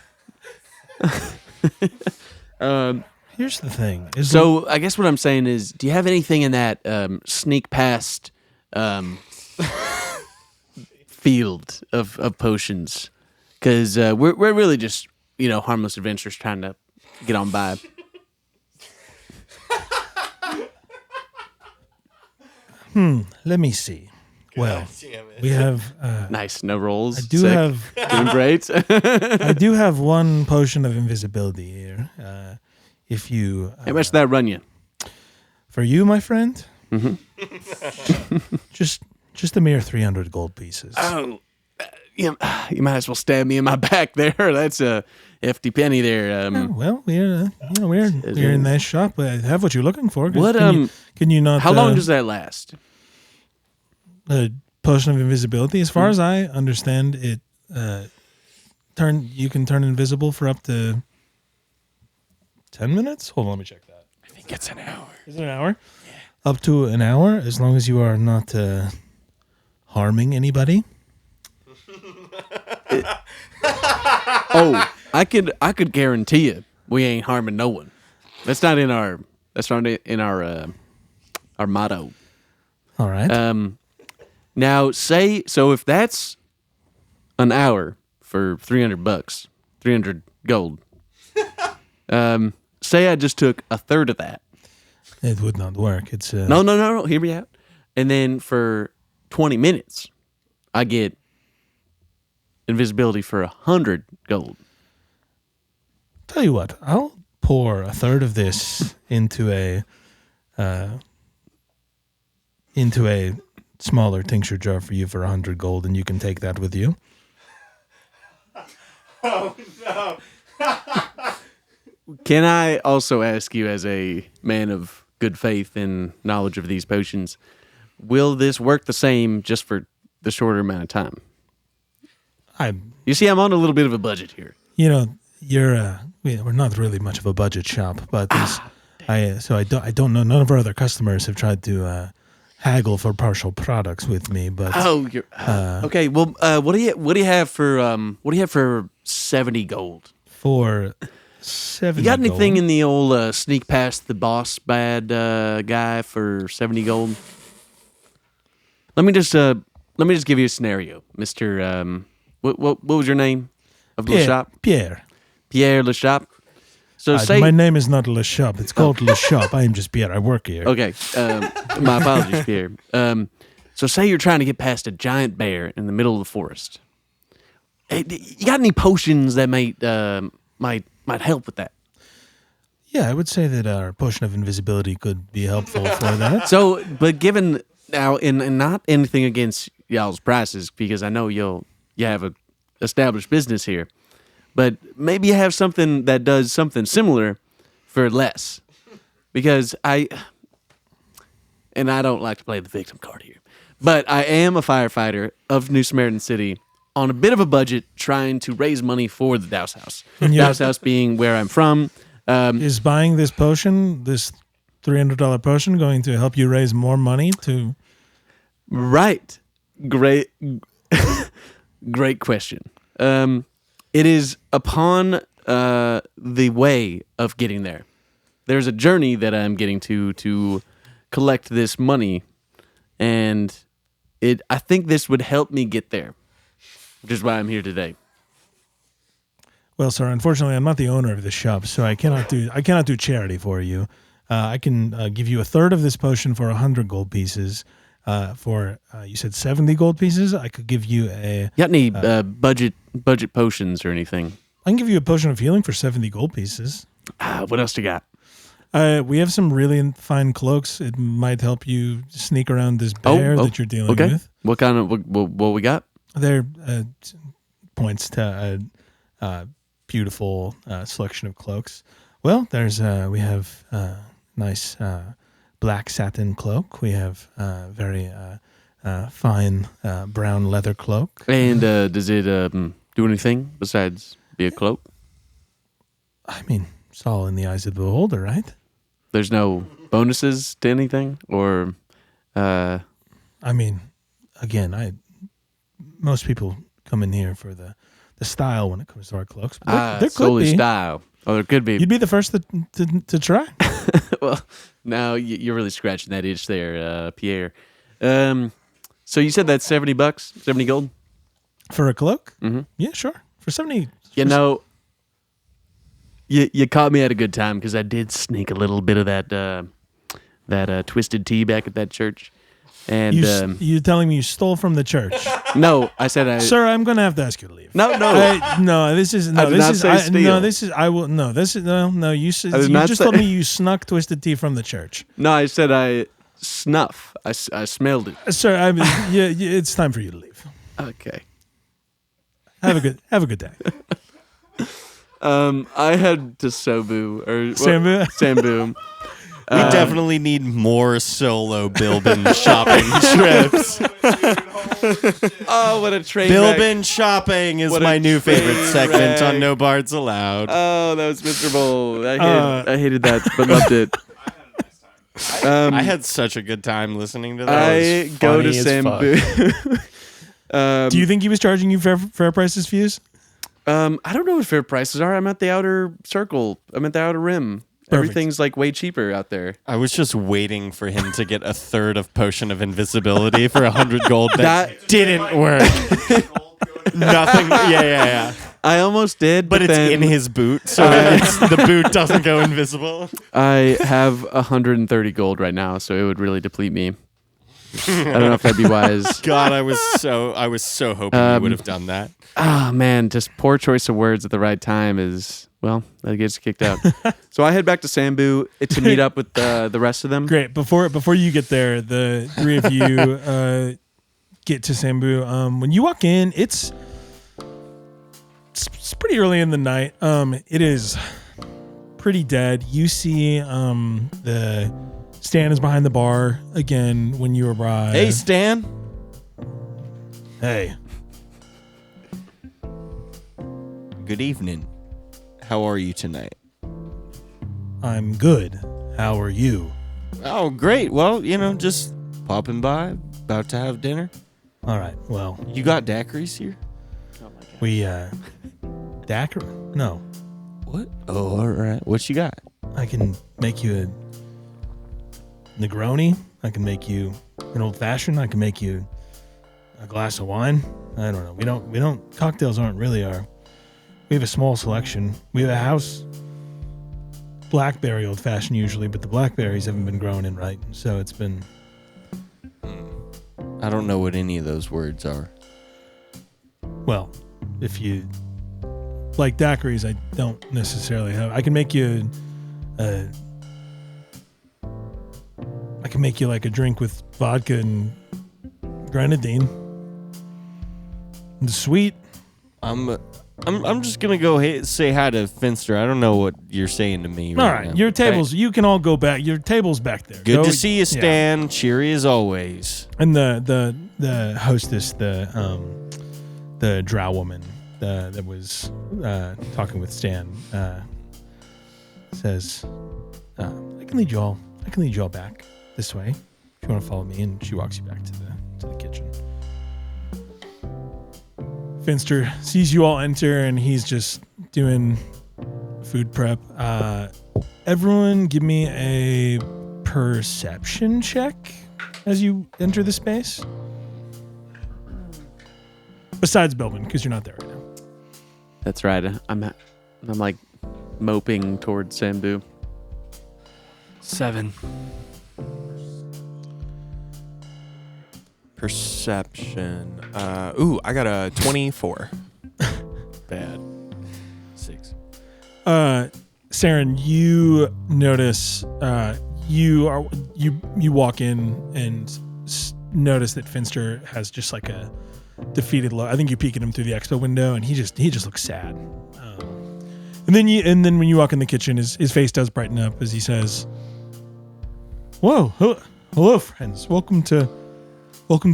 the thing. So I guess what I'm saying is, do you have anything in that sneak past field of potions? Because we're really just, harmless adventurers trying to get on by. Let me see. Well, we have. Nice, no rolls. I do Sick. have. Doing great. I do have one potion of invisibility here. If you. How much did that run you? For you, my friend. Mm-hmm. just a mere 300 gold pieces. Oh, you might as well stab me in my back there. That's a hefty penny there. Well, we're in that shop. I have what you're looking for. What? Can you not? How long does that last? A potion of invisibility? As far as I understand, it you can turn invisible for up to 10 minutes. Hold on, let me check that. I think it's an hour. Is it an hour? Yeah. Up to an hour, as long as you are not harming anybody. I could guarantee you we ain't harming no one. That's not in our our motto. All right. Now so if that's an hour for $300, 300 gold. Say I just took a third of that. It would not work. It's No. Hear me out. And then for 20 minutes, I get invisibility for 100 gold. Tell you what, I'll pour a third of this into a smaller tincture jar for you for 100 gold, and you can take that with you. Oh no. Can I also ask you, as a man of good faith and knowledge of these potions, will this work the same just for the shorter amount of time? You see, I'm on a little bit of a budget here. We're not really much of a budget shop, but I don't know. None of our other customers have tried to haggle for partial products with me. But okay. Well, what do you have for 70 gold? For 70, you got anything gold? in the old sneak past the boss bad guy for 70 gold? Let me just give you a scenario, Mister. What was your name of the shop? Pierre Le Shop. So my name is not Le Shop. It's called Le Shop. I am just Pierre. I work here. Okay. My apologies, Pierre. So say you're trying to get past a giant bear in the middle of the forest. Hey, you got any potions that might help with that? Yeah, I would say that our potion of invisibility could be helpful for that. So, but given now, and not anything against y'all's prices because I know you have a established business here. But maybe you have something that does something similar for less. Because I don't like to play the victim card here, but I am a firefighter of New Samaritan City on a bit of a budget trying to raise money for the Douse House. Douse House being where I'm from. Is buying this potion, this $300 potion, going to help you raise more money to... Right. Great question. It is upon the way of getting there. There's a journey that I'm getting to collect this money, and I think this would help me get there, which is why I'm here today. Well, sir, unfortunately, I'm not the owner of the shop, so I cannot do charity for you. I can give you a third of this potion for 100 gold pieces. You said 70 gold pieces. I could give you a. You got any budget potions or anything? I can give you a potion of healing for 70 gold pieces. What else you got? We have some really fine cloaks. It might help you sneak around this bear that you're dealing with. What kind of what we got? There points to a beautiful selection of cloaks. Well, we have nice black satin cloak. We have very fine brown leather cloak. And does it do anything besides be a cloak? I mean, it's all in the eyes of the beholder, right? There's no bonuses to anything, or I mean, again, most people come in here for the style when it comes to our cloaks. But there could solely be style. Oh, there could be. You'd be the first to try. Well, now you're really scratching that itch there, Pierre. So you said that's $70, 70 gold for a cloak. Mm-hmm. Yeah, sure. For 70. You caught me at a good time because I did sneak a little bit of that twisted tea back at that church. And you telling me you stole from the church? No, I said Sir, I'm going to have to ask you to leave. No. You just told me you snuck twisted tea from the church. No, I said I snuff. I smelled it. Sir, I mean, it's time for you to leave. Okay. Have a good day. I head to Sambu. We definitely need more solo Bilbin shopping trips. Oh, what a train Bilbin shopping is my new favorite segment on No Bards Allowed. Oh, that was miserable. I hated that, but loved it. I had such a good time listening to that. I go to Sambu. Do you think he was charging you fair prices fees? I don't know what fair prices are. I'm at the outer circle. I'm at the outer rim. Perfect. Everything's like way cheaper out there. I was just waiting for him to get a third of Potion of Invisibility for 100 gold. That didn't work. Nothing. Yeah. I almost did, but it's in his boot, so the boot doesn't go invisible. I have 130 gold right now, so it would really deplete me. I don't know if that'd be wise. God, I was so hoping you would have done that. Ah, man, just poor choice of words at the right time is, well, that gets kicked out. So I head back to Sambu to meet up with the rest of them. Great. Before you get there, the three of you get to Sambu. When you walk in, it's pretty early in the night. It is pretty dead. You see the Stan is behind the bar again when you arrive. Hey, Stan. Hey. Good evening. How are you tonight? I'm good. How are you? Oh, great. Well, just popping by, about to have dinner. All right. Well, you got daiquiris here? Oh my God. We daiquiri? No. What? Oh, all right. What you got? I can make you a Negroni. I can make you an old fashioned. I can make you a glass of wine. I don't know. We don't. Cocktails aren't really our. We have a small selection. We have a house blackberry old fashioned usually, but the blackberries haven't been growing in right, so it's been. I don't know what any of those words are. Well, if you like daiquiris, I don't necessarily have. I can make you I can make you like a drink with vodka and grenadine. Sweet. I'm just gonna go say hi to Finster. I don't know what you're saying to me. All right, now. your tables. You can all go back. Your table's back there. Good to see you, Stan. Cheery as always. And the hostess, the drow woman that was talking with Stan, says, "I can lead you all back this way if you want to follow me." And she walks you back to the kitchen. Finster sees you all enter, and he's just doing food prep. Everyone, give me a perception check as you enter the space. Besides Bilbin, because you're not there right now. That's right. I'm like moping towards Sambu. 7. Perception. I got a 24. Bad. 6. Saren, you notice you walk in and notice that Finster has just like a defeated look. I think you peek at him through the expo window, and he just looks sad. And then when you walk in the kitchen, his face does brighten up as he says, "Whoa, hello friends. Welcome to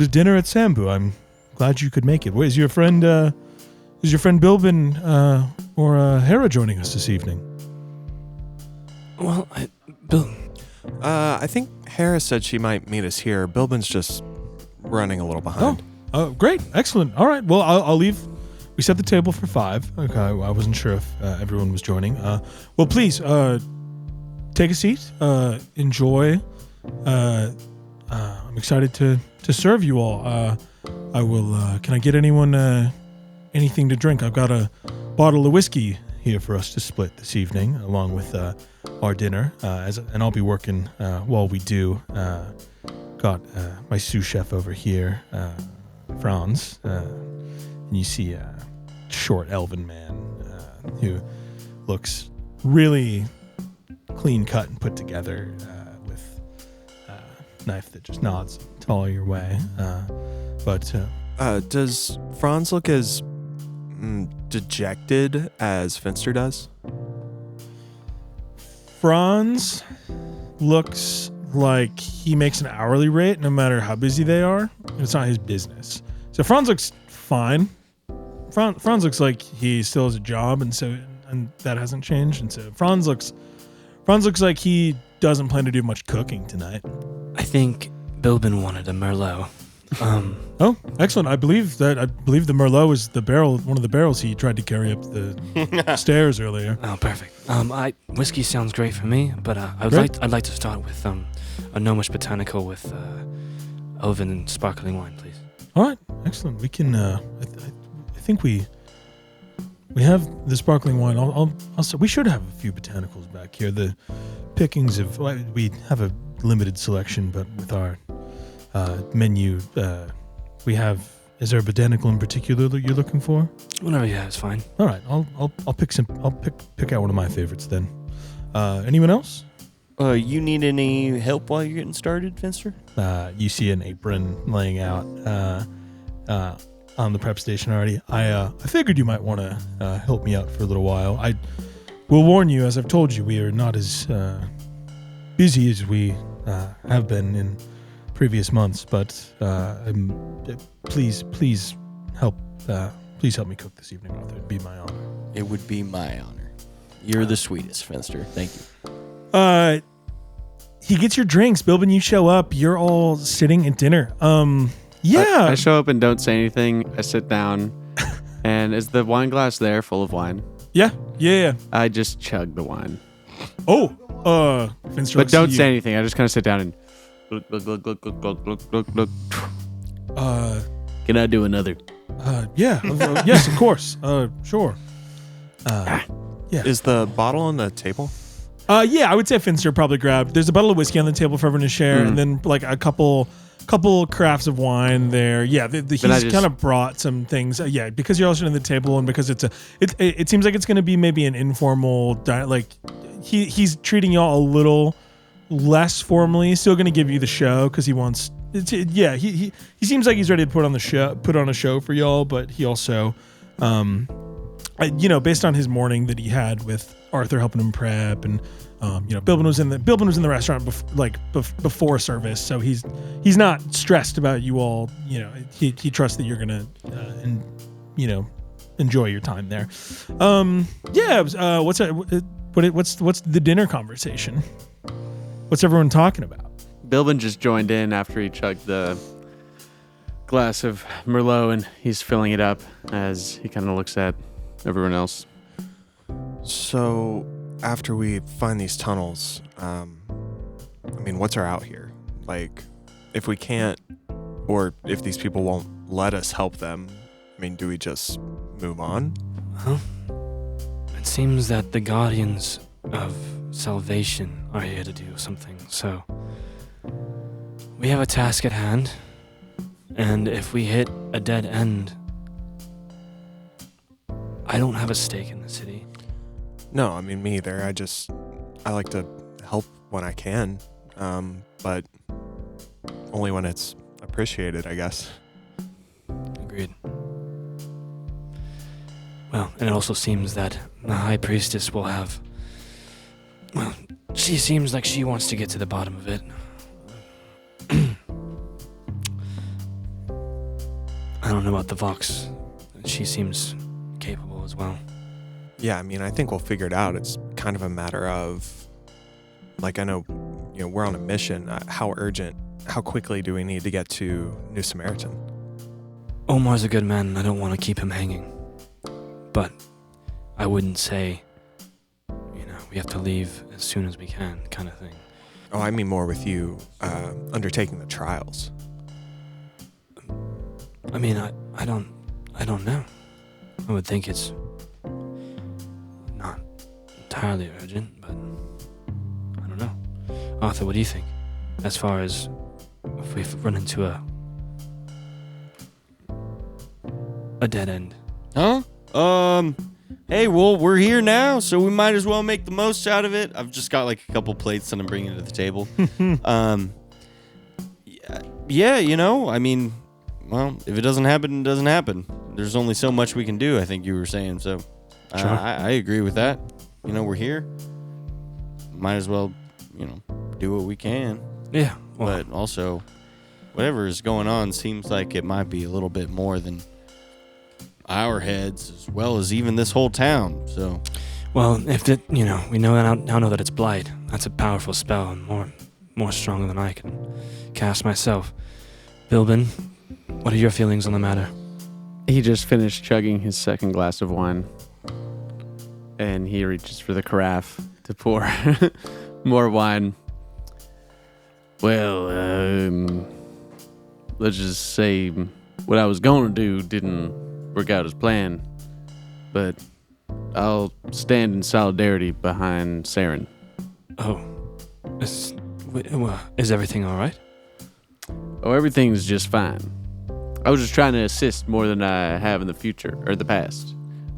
dinner at Sambu. I'm glad you could make it. Wait, is your friend Bilbin or Hera joining us this evening?" Well, Bill. I think Hera said she might meet us here. Bilbin's just running a little behind. Oh, great. Excellent. All right. Well, I'll leave. We set the table for 5. Okay. I wasn't sure if everyone was joining. Well, please, take a seat. Enjoy. I'm excited to serve you all. I will, can I get anyone, anything to drink? I've got a bottle of whiskey here for us to split this evening, along with, our dinner, and I'll be working, while we do, got, my sous chef over here, Franz, and you see a short elven man, who looks really clean cut and put together, with a knife that just nods to all your way. Does Franz look as dejected as Finster does? Franz looks like he makes an hourly rate no matter how busy they are. It's not his business. So Franz looks fine. Franz looks like he still has a job, and that hasn't changed. And so Franz looks like he doesn't plan to do much cooking tonight. I think Bilbin wanted a Merlot. Oh, excellent. I believe the Merlot is one of the barrels he tried to carry up the stairs earlier. Oh, perfect. Whiskey sounds great for me, but I'd like to start with a gnomish botanical with elven and sparkling wine, please. All right, excellent. We can. I think we have the sparkling wine. We should have a few botanicals back here. The pickings we have a limited selection, but with our menu, we have. Is there a botanical in particular that you're looking for? Whatever you have is fine. All right, I'll pick some. I'll pick out one of my favorites then. Anyone else? You need any help while you're getting started, Finster? You see an apron laying out on the prep station already. I figured you might want to help me out for a little while. I will warn you, as I've told you, we are not as busy as we have been in previous months, but please help me cook this evening, Arthur. It'd be my honor. It would be my honor. You're the sweetest, Finster. Thank you. He gets your drinks. Bilbin, you show up. You're all sitting at dinner. Yeah. I show up and don't say anything. I sit down. And is the wine glass there full of wine? Yeah. I just chug the wine. Oh, Finster. But don't say anything. I just kind of sit down and look. Can I do another? Yeah. Yes, of course. Sure. Yeah. Is the bottle on the table? Yeah, I would say Finster probably grabbed. There's a bottle of whiskey on the table for everyone to share, and then like a couple crafts of wine there. Yeah, he's kind of brought some things. Yeah, because you're all sitting at the table, and because it seems like it's going to be maybe an informal diet. Like he's treating y'all a little less formally. Still going to give you the show because he wants he seems like he's ready to put on a show for y'all, but he also, based on his morning that he had with Arthur helping him prep, and Bilbin was in the restaurant before service, so he's not stressed about you all. He trusts that you're gonna enjoy your time there. What's the dinner conversation? What's everyone talking about? Bilbin just joined in after he chugged the glass of Merlot, and he's filling it up as he kind of looks at everyone else. So, after we find these tunnels, what's our out here? Like, if we can't, or if these people won't let us help them, do we just move on? Well, it seems that the Guardians of Salvation are here to do something, so we have a task at hand, and if we hit a dead end, I don't have a stake in the city. No, me either. I like to help when I can, but only when it's appreciated, I guess. Agreed. Well, and it also seems that the High Priestess will have... Well, she seems like she wants to get to the bottom of it. I don't know about the Vox. She seems capable as well. Yeah, I think we'll figure it out. It's kind of a matter of, I know, we're on a mission. How urgent, how quickly do we need to get to New Samaritan? Omar's a good man, and I don't want to keep him hanging. But I wouldn't say, we have to leave as soon as we can, kind of thing. Oh, I mean more with you undertaking the trials. I don't know. I would think it's not entirely urgent, but I don't know. Arthur, what do you think? As far as if we run into a dead end. Huh? Hey, well, we're here now, so we might as well make the most out of it. I've just got a couple plates that I'm bringing to the table. Well, if it doesn't happen, it doesn't happen. There's only so much we can do, I think you were saying, so Sure. I agree with that. We're here. Might as well, do what we can. Yeah. Well, But also, whatever is going on seems like it might be a little bit more than our heads, as well as even this whole town. So, if it, we now know that it's blight. That's a powerful spell, and more stronger than I can cast myself. Bilbin, what are your feelings on the matter? He just finished chugging his second glass of wine, and he reaches for the carafe to pour more wine. Well, let's just say what I was going to do didn't work out as planned, but I'll stand in solidarity behind Saren. Oh, is everything all right? Oh, everything's just fine. I was just trying to assist more than I have in the future, or the past.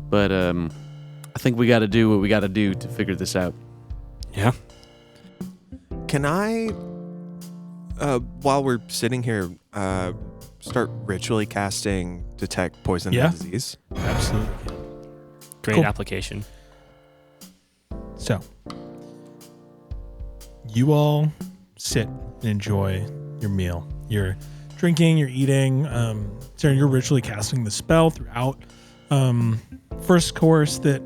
But, I think we gotta do what we gotta do to figure this out. Yeah. Can I, while we're sitting here, start ritually casting Detect Poison and Disease? Absolutely. Great Cool. application. So, you all sit and enjoy your meal. You're drinking, you're eating. Saren, you're ritually casting the spell throughout. First course that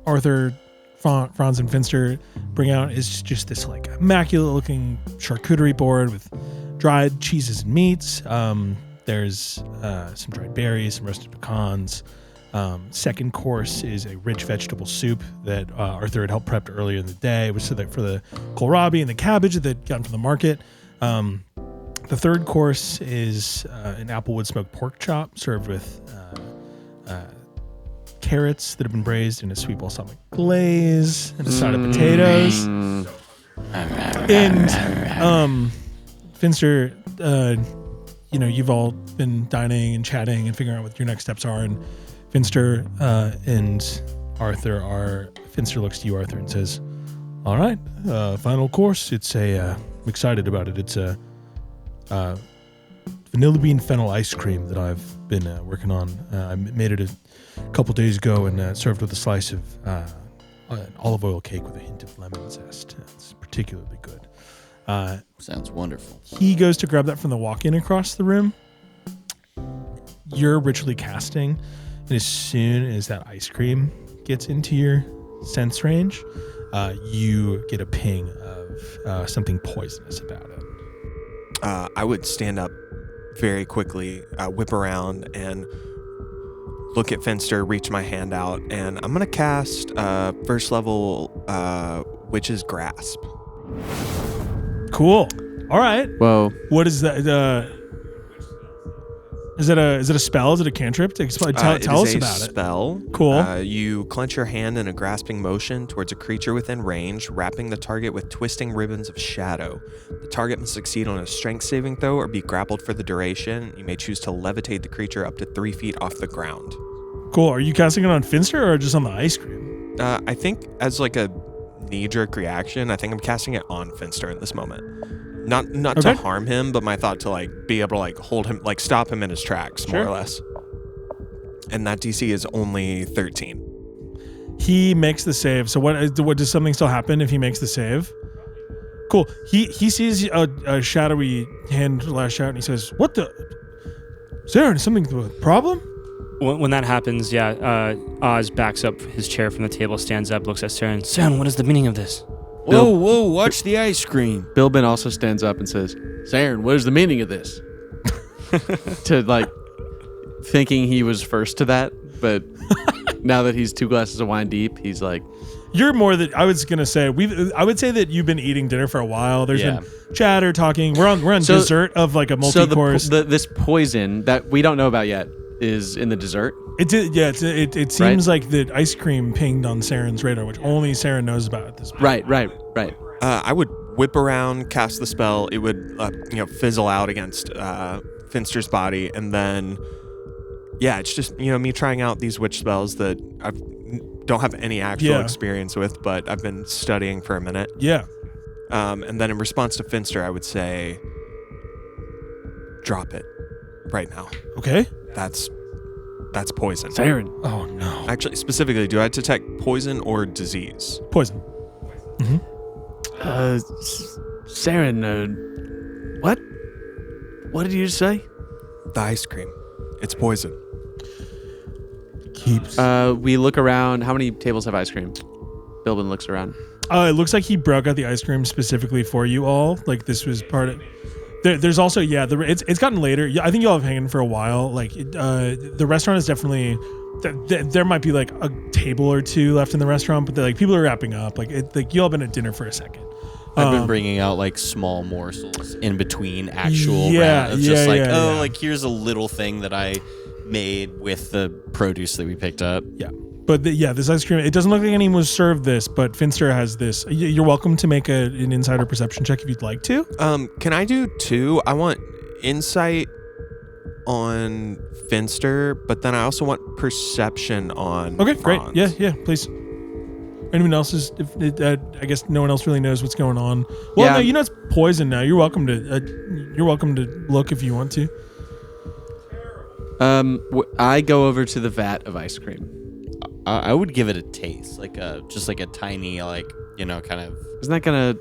Arthur, Franz, and Finster bring out is just this immaculate-looking charcuterie board with dried cheeses and meats. There's some dried berries, some roasted pecans. Second course is a rich vegetable soup that Arthur had helped prep earlier in the day, which for the kohlrabi and the cabbage that they'd gotten from the market. The third course is an applewood smoked pork chop served with carrots that have been braised in a sweet balsamic glaze and a side of potatoes. And Finster, you've all been dining and chatting and figuring out what your next steps are. And Finster and Arthur Finster looks to you, Arthur, and says, "All right, final course. I'm excited about it. It's a vanilla bean fennel ice cream that I've been working on. I made it a couple days ago and served with a slice of an olive oil cake with a hint of lemon zest. It's particularly good. Sounds wonderful. He goes to grab that from the walk-in across the room. You're ritually casting, and as soon as that ice cream gets into your sense range, you get a ping of something poisonous about it. I would stand up very quickly, whip around, and look at Finster, reach my hand out, and I'm going to cast first level Witch's Grasp. Cool. All right. Whoa. What is that? Is it a spell? Is it a cantrip? Tell us about it. Spell. Cool. You clench your hand in a grasping motion towards a creature within range, wrapping the target with twisting ribbons of shadow. The target must succeed on a strength saving throw or be grappled for the duration. You may choose to levitate the creature up to 3 feet off the ground. Cool. Are you casting it on Finster or just on the ice cream? I think as like a knee-jerk reaction, I think I'm casting it on Finster in this moment. Not Okay. to harm him, but my thought to like be able to like hold him, like stop him in his tracks, more or less. And that DC is only 13. He makes the save. So what does something still happen if he makes the save? Cool. He sees a shadowy hand lash out and he says, "What the? Saren, something a problem?" When that happens, Oz backs up his chair from the table, stands up, looks at Saren. Saren, what is the meaning of this? Whoa, watch the ice cream. Bilbin also stands up and says, Saren, what is the meaning of this? To like thinking he was first to that, but now that he's 2 glasses of wine deep, he's like, You're more than I was gonna say. I would say that you've been eating dinner for a while. There's been chatter, talking. We're on dessert of like a multi-course. So this poison that we don't know about yet is in the dessert. It seems like the ice cream pinged on Saren's radar, which only Saren knows about at this point. Right. I would whip around, cast the spell. It would, fizzle out against Finster's body, and then, it's just me trying out these witch spells that I don't have any actual experience with, but I've been studying for a minute. Yeah. And then in response to Finster, I would say, drop it right now. Okay. That's poison. Saren. Oh no. Actually, specifically, do I detect poison or disease? Poison. Saren, what? What did you just say? The ice cream. It's poison. Keeps. We look around. How many tables have ice cream? Bilbin looks around. It looks like he broke out the ice cream specifically for you all. Like this was part of. There's also it's gotten later. Yeah, I think you all have hanging for a while. Like the restaurant is definitely there might be like a table or two left in the restaurant, but like people are wrapping up. Like you all been at dinner for a second. I've been bringing out like small morsels in between actual rounds. Like here's a little thing that I made with the produce that we picked up. Yeah. But this ice cream, it doesn't look like anyone was served this, but Finster has this. You're welcome to make an insider perception check if you'd like to. Can I do 2? I want insight on Finster, but then I also want perception on Okay, Franz. great. Yeah, please. Anyone else is? I guess no one else really knows what's going on. Well, no, it's poison now. You're welcome to look if you want to. I go over to the vat of ice cream. I would give it a taste, just like a tiny, kind of. Isn't that gonna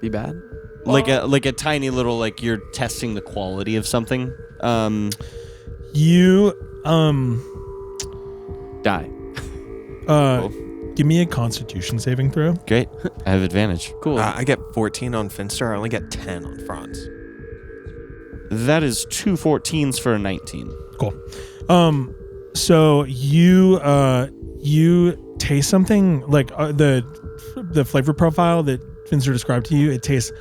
be bad? Like a tiny little, you're testing the quality of something. You die. Cool. Give me a Constitution saving throw. Great, I have advantage. Cool. I get 14 on Finster. I only get 10 on Franz. That is 2 14s for a 19. Cool. So you taste something like the flavor profile that Finster described to you. It tastes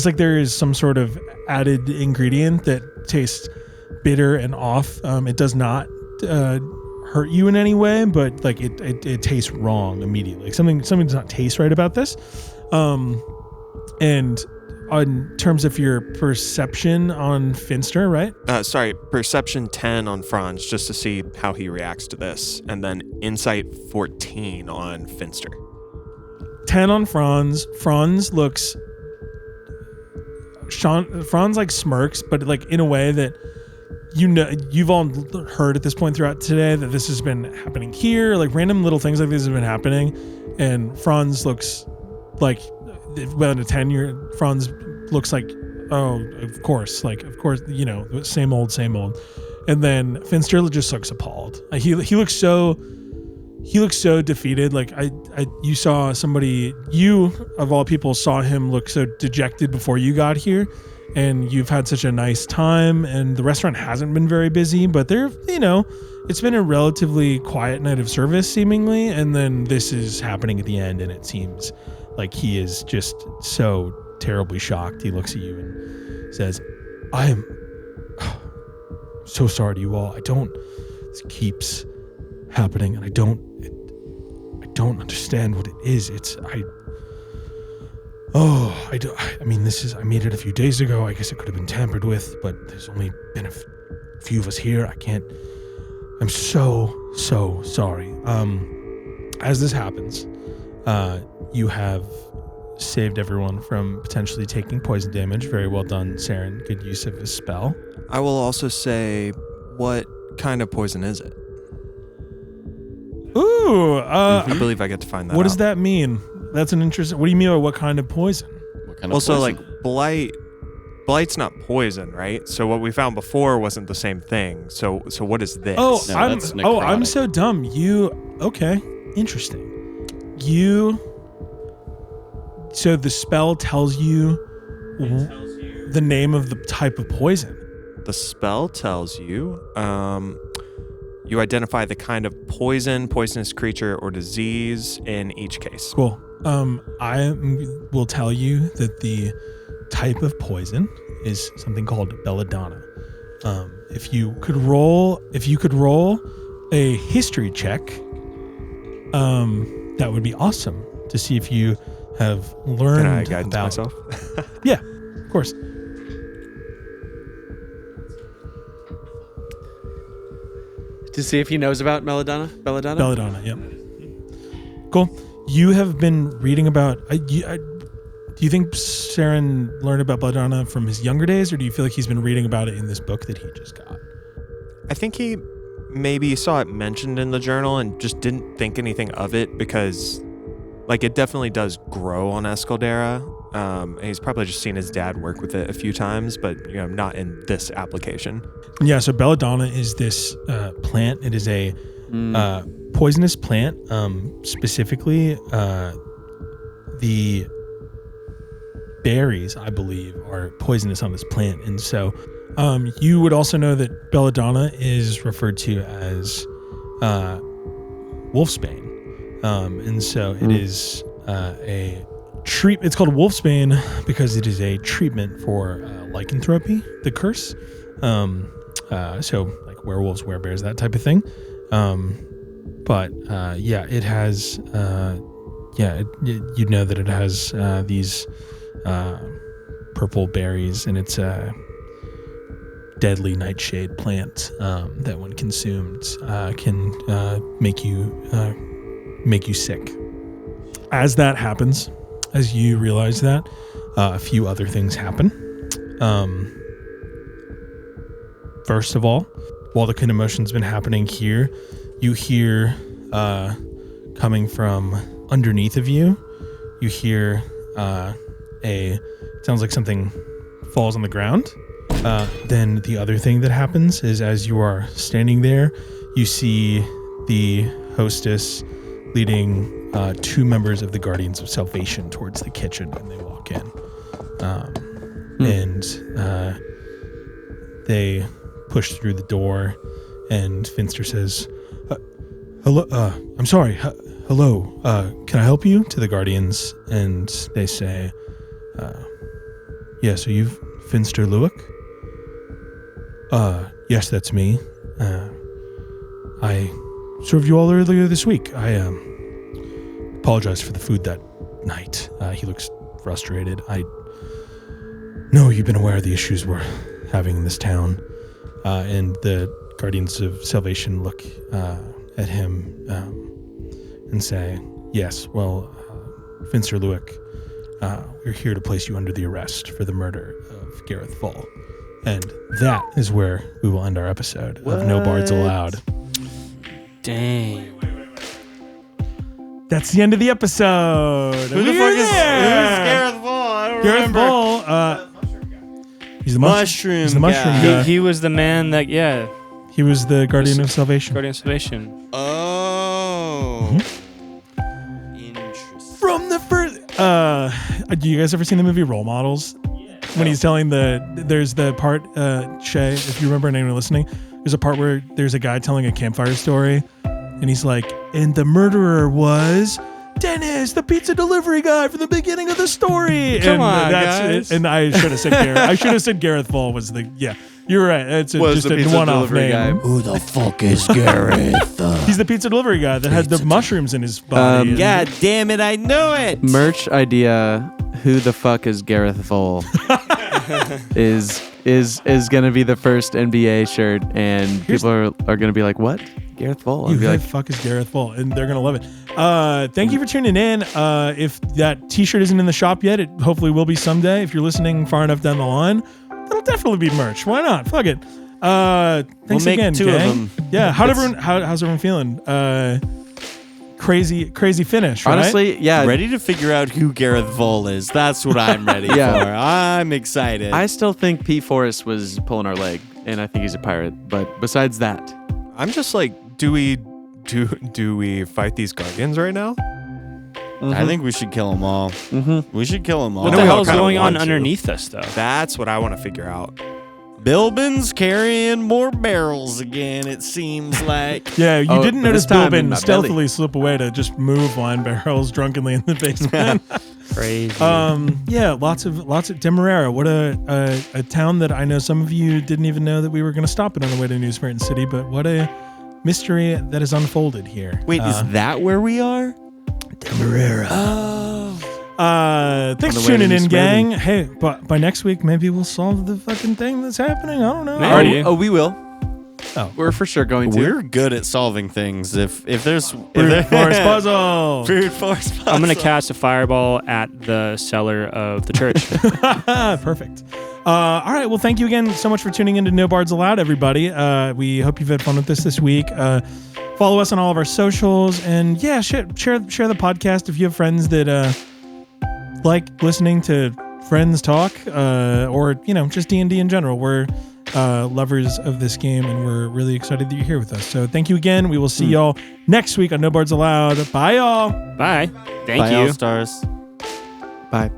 like there is some sort of added ingredient that tastes bitter and off. It does not hurt you in any way, but like it tastes wrong immediately. Like something does not taste right about this. And in terms of your perception on Finster, right? Perception 10 on Franz, just to see how he reacts to this, and then insight 14 on Finster. 10 on Franz. Franz looks Franz like smirks, but like in a way that you've all heard at this point throughout today that this has been happening here. Like random little things like this have been happening, and Franz looks like, well, in a 10-year, Franz looks like, oh, of course, same old. And then Finster just looks appalled. He looks so defeated. Like you saw somebody, you of all people saw him look so dejected before you got here, and you've had such a nice time, and the restaurant hasn't been very busy, but it's been a relatively quiet night of service seemingly, and then this is happening at the end, and it seems like he is just so terribly shocked. He looks at you and says, I am so sorry to you all. This keeps happening, and I don't understand what it is. I made it a few days ago. I guess it could have been tampered with, but there's only been a few of us here. I'm so sorry. As this happens, you have saved everyone from potentially taking poison damage. Very well done, Saren. Good use of his spell. I will also say, what kind of poison is it? Ooh, I believe I get to find that What out. does that mean? That's an interesting. What do you mean by what kind of poison? What kind of Well, so poison? like blight's not poison, right? So what we found before wasn't the same thing. So what is this? Oh, No, I'm that's I'm necrotic. so dumb. Okay, interesting. So the spell tells you the name of the type of poison. The spell tells you, you identify the kind of poison, poisonous creature, or disease in each case. Cool. I will tell you that the type of poison is something called belladonna. If you could roll a history check, that would be awesome to see if you have learned Can I guide about myself? Yeah, of course. To see if he knows about belladonna. Belladonna, yep. Cool. You have been reading about. Do you think Saren learned about belladonna from his younger days, or do you feel like he's been reading about it in this book that he just got? I think he maybe saw it mentioned in the journal and just didn't think anything of it because, like, it definitely does grow on Escaldera. And he's probably just seen his dad work with it a few times, but not in this application. Yeah. So belladonna is this plant. It is a poisonous plant. Specifically, the berries, I believe, are poisonous on this plant, and so you would also know that belladonna is referred to as wolfsbane, and so it is a treat. It's called wolfsbane because it is a treatment for lycanthropy, the curse. So like werewolves, werebears, that type of thing. But it has. You'd know that it has these purple berries, and it's a deadly nightshade plant that, when consumed, can make you sick. As that happens, as you realize that, a few other things happen. First of all, while the commotion's been happening here, you hear coming from underneath of you, you hear sounds like something falls on the ground. Then the other thing that happens is, as you are standing there, you see the hostess leading two members of the Guardians of Salvation towards the kitchen, and they walk in. And they push through the door, and Finster says, hello, I'm sorry, hello, can I help you? To the Guardians, and they say, yes, are you Finster Luick? Yes, that's me. I served you all earlier this week. I apologize for the food that night. He looks frustrated. I know you've been aware of the issues we're having in this town. And the Guardians of Salvation look at him and say, yes, well, Finster Luick, we're here to place you under the arrest for the murder of Gareth Fall. And that is where we will end our episode of No Bards Allowed. Dang. That's the end of the episode. Who the fuck is Gareth Ball? I don't Gareth remember. Ball. He's the Mushroom He's the mushroom guy. guy. He was the man that, yeah, He was the Guardian of Salvation. Guardian of Salvation. Oh. Interesting. From the first, do you guys ever seen the movie Role Models? When he's telling there's the part, Shay, if you remember and anyone listening, there's a part where there's a guy telling a campfire story, and he's like, and the murderer was Dennis, the pizza delivery guy from the beginning of the story. Come and on, that's guys. it. And I should have said Gareth. I should have said Gareth Fall was the, yeah, you're right. It's just the a pizza one-off delivery name. guy? Who the fuck is Gareth? He's the pizza delivery guy that had the mushrooms in his body. and- God damn it, I know it. Merch idea. Who the fuck is Gareth Vole? is gonna be the first NBA shirt, and people are gonna be like, "What? Gareth Vole?" I'll Who be the like, fuck is Gareth Fall? And they're gonna love it. Thank you for tuning in. If that T-shirt isn't in the shop yet, it hopefully will be someday. If you're listening far enough down the line, that'll definitely be merch. Why not? Fuck it. Thanks make again, two of gang. them. Yeah. How's everyone feeling? Crazy finish. Right? honestly, yeah. Ready to figure out who Gareth Vole is. That's what I'm ready Yeah. for. I'm excited. I still think P. Forrest was pulling our leg, and I think he's a pirate. But besides that, I'm just like, do we fight these guardians right now? I think we should kill them all. Mm-hmm. We should kill them all. What No, the we hell all is kinda going on want to. underneath us, though? That's what I want to figure out. Bilbin's carrying more barrels again, it seems like. Yeah, you Oh, didn't but notice this time in Bilbin my stealthily belly. slip away to just move wine barrels drunkenly in the basement. Crazy. Yeah, lots of Demerara. What a town that I know some of you didn't even know that we were going to stop it on the way to New Smyrna City, but what a mystery that is unfolded here. Wait, is that where we are? Demerara. Oh. Thanks On for the way to tuning in, New gang. Hey, but by next week maybe we'll solve the fucking thing that's happening. I don't know. Maybe. we will. Oh. We're for sure going to. We're good at solving things. If there's Brute Force puzzle. Brute Force puzzle. I'm going to cast a fireball at the cellar of the church. Perfect. All right. Well, thank you again so much for tuning in to No Bards Allowed, everybody. We hope you've had fun with this week. Follow us on all of our socials, and yeah, share the podcast if you have friends that like listening to friends talk, or just D&D in general. We're lovers of this game, and we're really excited that you're here with us. So thank you again. We will see y'all next week on No Bards Allowed. Bye, y'all. Bye. Thank Bye, you. All-Stars. Bye.